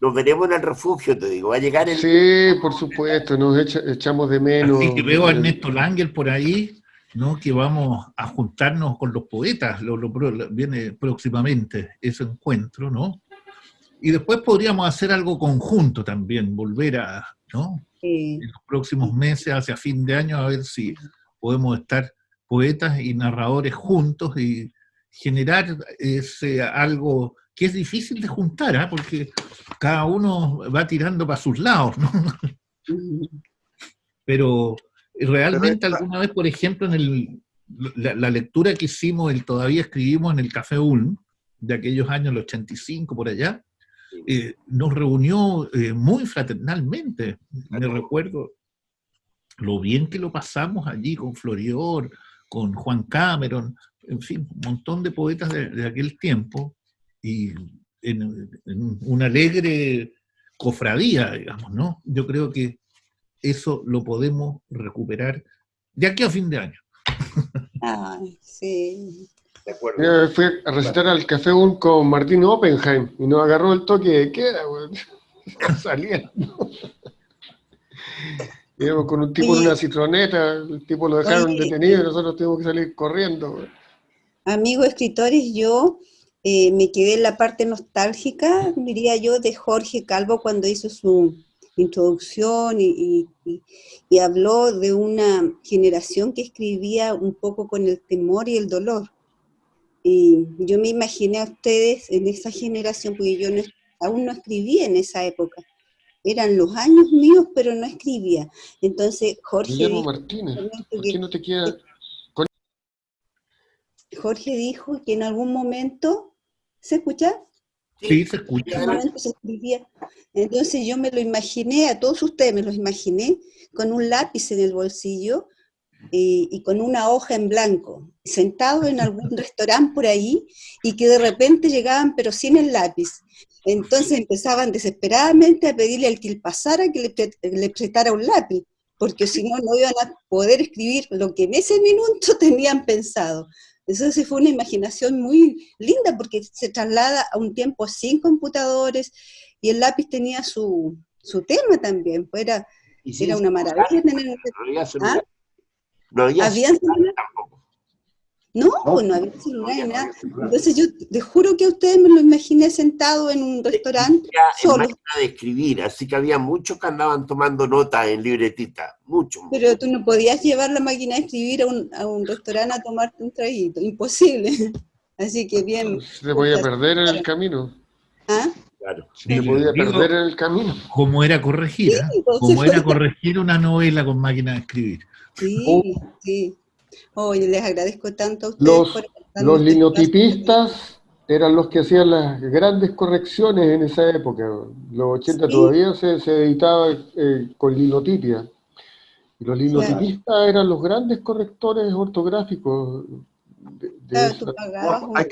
Nos veremos en el refugio, te digo. Va a llegar el... Sí, por supuesto, nos echamos de menos. Así que veo a Ernesto Langer por ahí, ¿no? Que vamos a juntarnos con los poetas, viene próximamente ese encuentro, ¿no? Y después podríamos hacer algo conjunto también, volver a, ¿no? En los próximos meses, hacia fin de año, a ver si podemos estar poetas y narradores juntos y generar algo que es difícil de juntar, ¿eh? Porque cada uno va tirando para sus lados, ¿no? Pero realmente alguna vez, por ejemplo, en la lectura que hicimos, todavía escribimos en el Café Ulm, de aquellos años, el 85, por allá, nos reunió muy fraternalmente. Me recuerdo lo bien que lo pasamos allí con Florior, con Juan Cameron, en fin, un montón de poetas de aquel tiempo, y en una alegre cofradía, digamos, ¿no? Yo creo que eso lo podemos recuperar de aquí a fin de año. Ay, sí. De acuerdo. Mira, fui a recitar al Café Un con Martín Oppenheim y nos agarró el toque de queda, güey. Saliendo. Íbamos con un tipo en una citroneta, el tipo lo dejaron detenido y nosotros tuvimos que salir corriendo, güey. Amigos escritores, yo me quedé en la parte nostálgica, diría yo, de Jorge Calvo cuando hizo su introducción y habló de una generación que escribía un poco con el temor y el dolor. Y yo me imaginé a ustedes en esa generación, porque yo aún no escribía en esa época. Eran los años míos, pero no escribía. Entonces, Jorge Guillermo dijo, Martínez, ¿por qué no te queda? Jorge dijo que en algún momento, ¿se escucha? Sí, se escucha. En algún momento se escribía. Entonces yo me lo imaginé, a todos ustedes me los imaginé, con un lápiz en el bolsillo y con una hoja en blanco, sentado en algún restaurante por ahí, y que de repente llegaban pero sin el lápiz. Entonces empezaban desesperadamente a pedirle al que pasara que le prestara un lápiz, porque si no, no iban a poder escribir lo que en ese minuto tenían pensado. Entonces fue una imaginación muy linda, porque se traslada a un tiempo sin computadores, y el lápiz tenía su tema también, pues era una maravilla tener... ¿Ah? No había celular tampoco. No, pues no había celular ni nada. Entonces yo te juro que a ustedes me lo imaginé sentado en un restaurante solo. Máquina de escribir, así que había muchos que andaban tomando notas en libretita, muchos. Pero tú no podías llevar la máquina de escribir a un restaurante a tomarte un traguito, imposible. Así que bien. Se te podía perder en el camino. ¿Ah? Claro. Se te podía perder en el camino. ¿Cómo era corregir? Sí, pues, ¿Cómo era corregir una novela con máquina de escribir? Sí, sí. Oye, les agradezco tanto a ustedes los linotipistas eran los que hacían las grandes correcciones en esa época. Los 80 todavía se editaba con linotipia. Y los linotipistas eran los grandes correctores ortográficos de esa.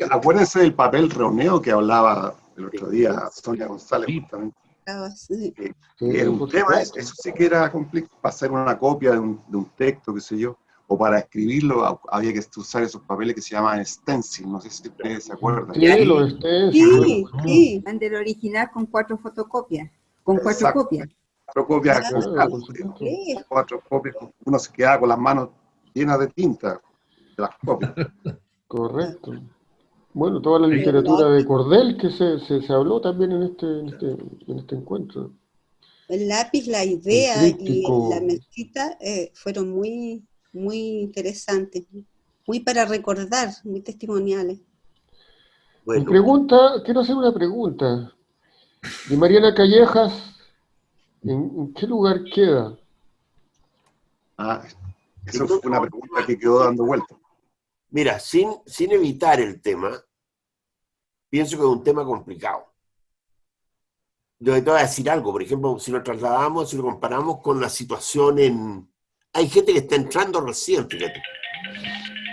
Acuérdense del papel reuneo que hablaba el otro día Sonia González, justamente. Era un tema, eso sí que era complicado, para hacer una copia de un texto, qué sé yo, o para escribirlo había que usar esos papeles que se llamaban stencil, no sé si ustedes se acuerdan. Sí, los stencil. Sí, del original con 4 fotocopias, con 4 copias. 4 copias, 4 copias, uno se quedaba con las manos llenas de tinta de las copias. Correcto. Bueno, toda la literatura de Cordel que se habló también en este encuentro. El lápiz, la idea y la mesita fueron muy, muy interesantes, muy para recordar, muy testimoniales. Bueno. Quiero hacer una pregunta. De Mariana Callejas, ¿en qué lugar queda? Esa fue una pregunta que quedó dando vuelta. Mira, sin evitar el tema, pienso que es un tema complicado. Yo te voy a decir algo, por ejemplo, si lo trasladamos, si lo comparamos con la situación en... Hay gente que está entrando recién, fíjate.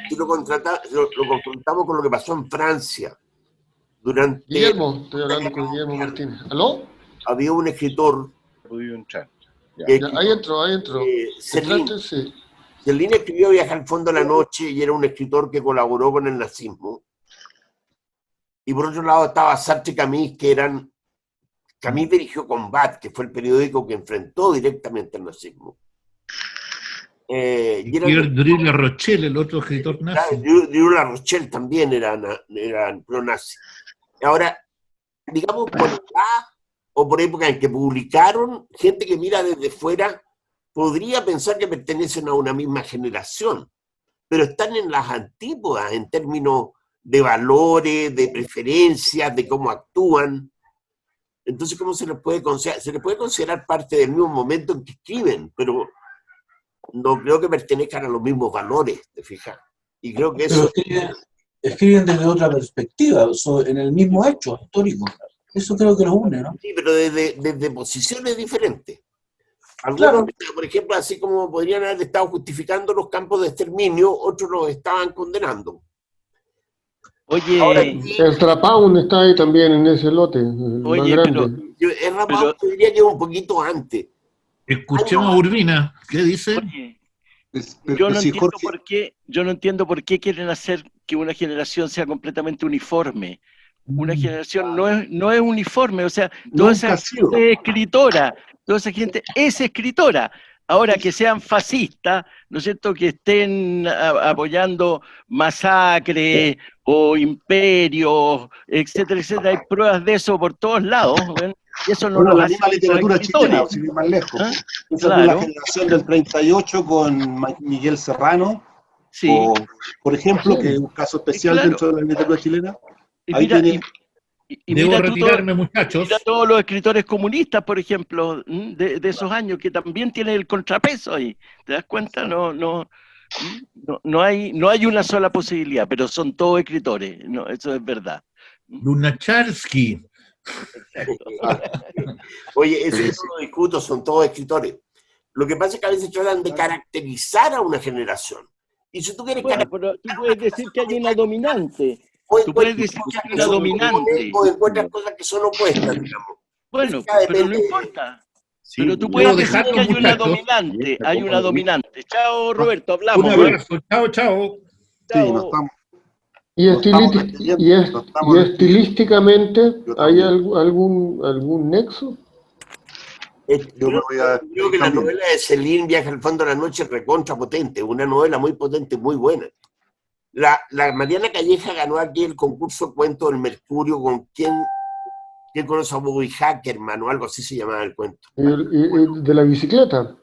Si lo confrontamos con lo que pasó en Francia durante... Guillermo, estoy hablando con Guillermo Martínez. ¿Aló? Había un escritor... Podido entrar. Ahí entró. Céline escribió Viaje al fondo de la noche y era un escritor que colaboró con el nazismo. Y por otro lado estaba Sartre y Camus, Camus dirigió Combat, que fue el periódico que enfrentó directamente al nazismo. Pierre Dru La Rochelle, el otro escritor nazi. Dru La Rochelle también eran pro-nazi. Ahora, digamos, por edad o por época en que publicaron, gente que mira desde fuera podría pensar que pertenecen a una misma generación, pero están en las antípodas en términos de valores, de preferencias, de cómo actúan. Entonces, ¿cómo se les puede considerar? Se les puede considerar parte del mismo momento en que escriben, pero no creo que pertenezcan a los mismos valores, ¿te fijas? Y creo que eso... Escriben desde otra perspectiva, en el mismo hecho histórico. Eso creo que los une, ¿no? Sí, pero desde posiciones diferentes. Algunos, por ejemplo, así como podrían haber estado justificando los campos de exterminio, otros los estaban condenando. Oye, el Trapaun está ahí también en ese lote. Oye, pero el Trapaun te diría que es un poquito antes. Escuchemos a Urbina, ¿qué dice? Oye, yo no entiendo por qué quieren hacer que una generación sea completamente uniforme. Una generación no es uniforme, o sea, toda esa gente es escritora, toda esa gente es escritora. Ahora que sean fascistas, ¿no es cierto?, que estén apoyando masacres o imperios, etcétera, etcétera, hay pruebas de eso por todos lados, ¿ven? Y eso no lo hace la literatura chilena, sin ir más lejos. Esa fue la generación del 38 con Miguel Serrano, sí. O, por ejemplo, que es un caso especial dentro de la literatura chilena. Ahí tiene... Debo retirarme, muchachos. Mira todos los escritores comunistas, por ejemplo, de esos años, que también tienen el contrapeso ahí. ¿Te das cuenta? No hay una sola posibilidad, pero son todos escritores. No, eso es verdad. Lunacharsky. Oye, eso no lo discuto, son todos escritores. Lo que pasa es que a veces tratan de caracterizar a una generación. Y si tú quieres pero tú puedes decir que hay una dominante. Tú puedes decir que hay una dominante. O encuentras cosas que son opuestas, digamos. Bueno, pero no importa. Sí, pero tú puedes decir que hay una dominante. Hay una dominante. Chao, Roberto, hablamos. Un abrazo. Chao. Sí, nos estamos... Y estilísticamente, ¿hay algún nexo? Creo que la novela de Céline, Viaje al fondo de la noche, es recontra potente, una novela muy potente, muy buena. La Mariana Calleja ganó aquí el concurso Cuento del Mercurio con ¿quién conoce a Bobby Hackerman o algo así se llamaba el cuento? De la bicicleta.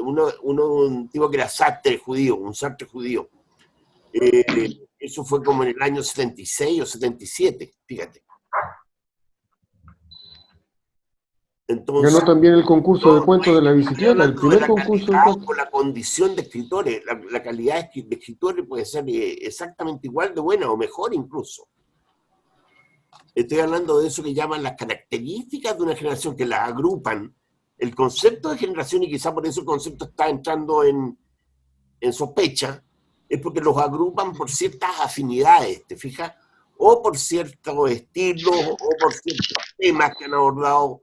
Un tipo que era Sartre judío, un Sartre judío. Eso fue como en el año 76 o 77, fíjate. Entonces, ganó también el concurso de cuentos de la bicicleta, el primer concurso de cuentos. Con la condición de escritores, la calidad de escritores puede ser exactamente igual de buena o mejor incluso. Estoy hablando de eso que llaman las características de una generación, que las agrupan el concepto de generación, y quizá por eso el concepto está entrando en sospecha, es porque los agrupan por ciertas afinidades, ¿te fijas? O por ciertos estilos, o por ciertos temas que han abordado,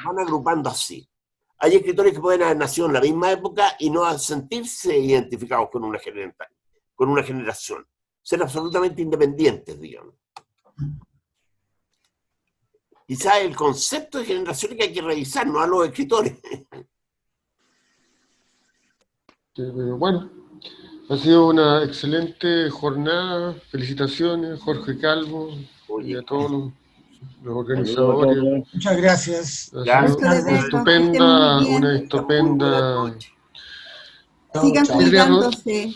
van agrupando así. Hay escritores que pueden haber nacido en la misma época y no sentirse identificados con una generación, ser absolutamente independientes, digamos. Quizás el concepto de generación que hay que revisar, no a los escritores. Bueno, ha sido una excelente jornada. Felicitaciones, Jorge Calvo, y a todos los organizadores. Muchas gracias. Ha sido una estupenda. Sigan cuidándose.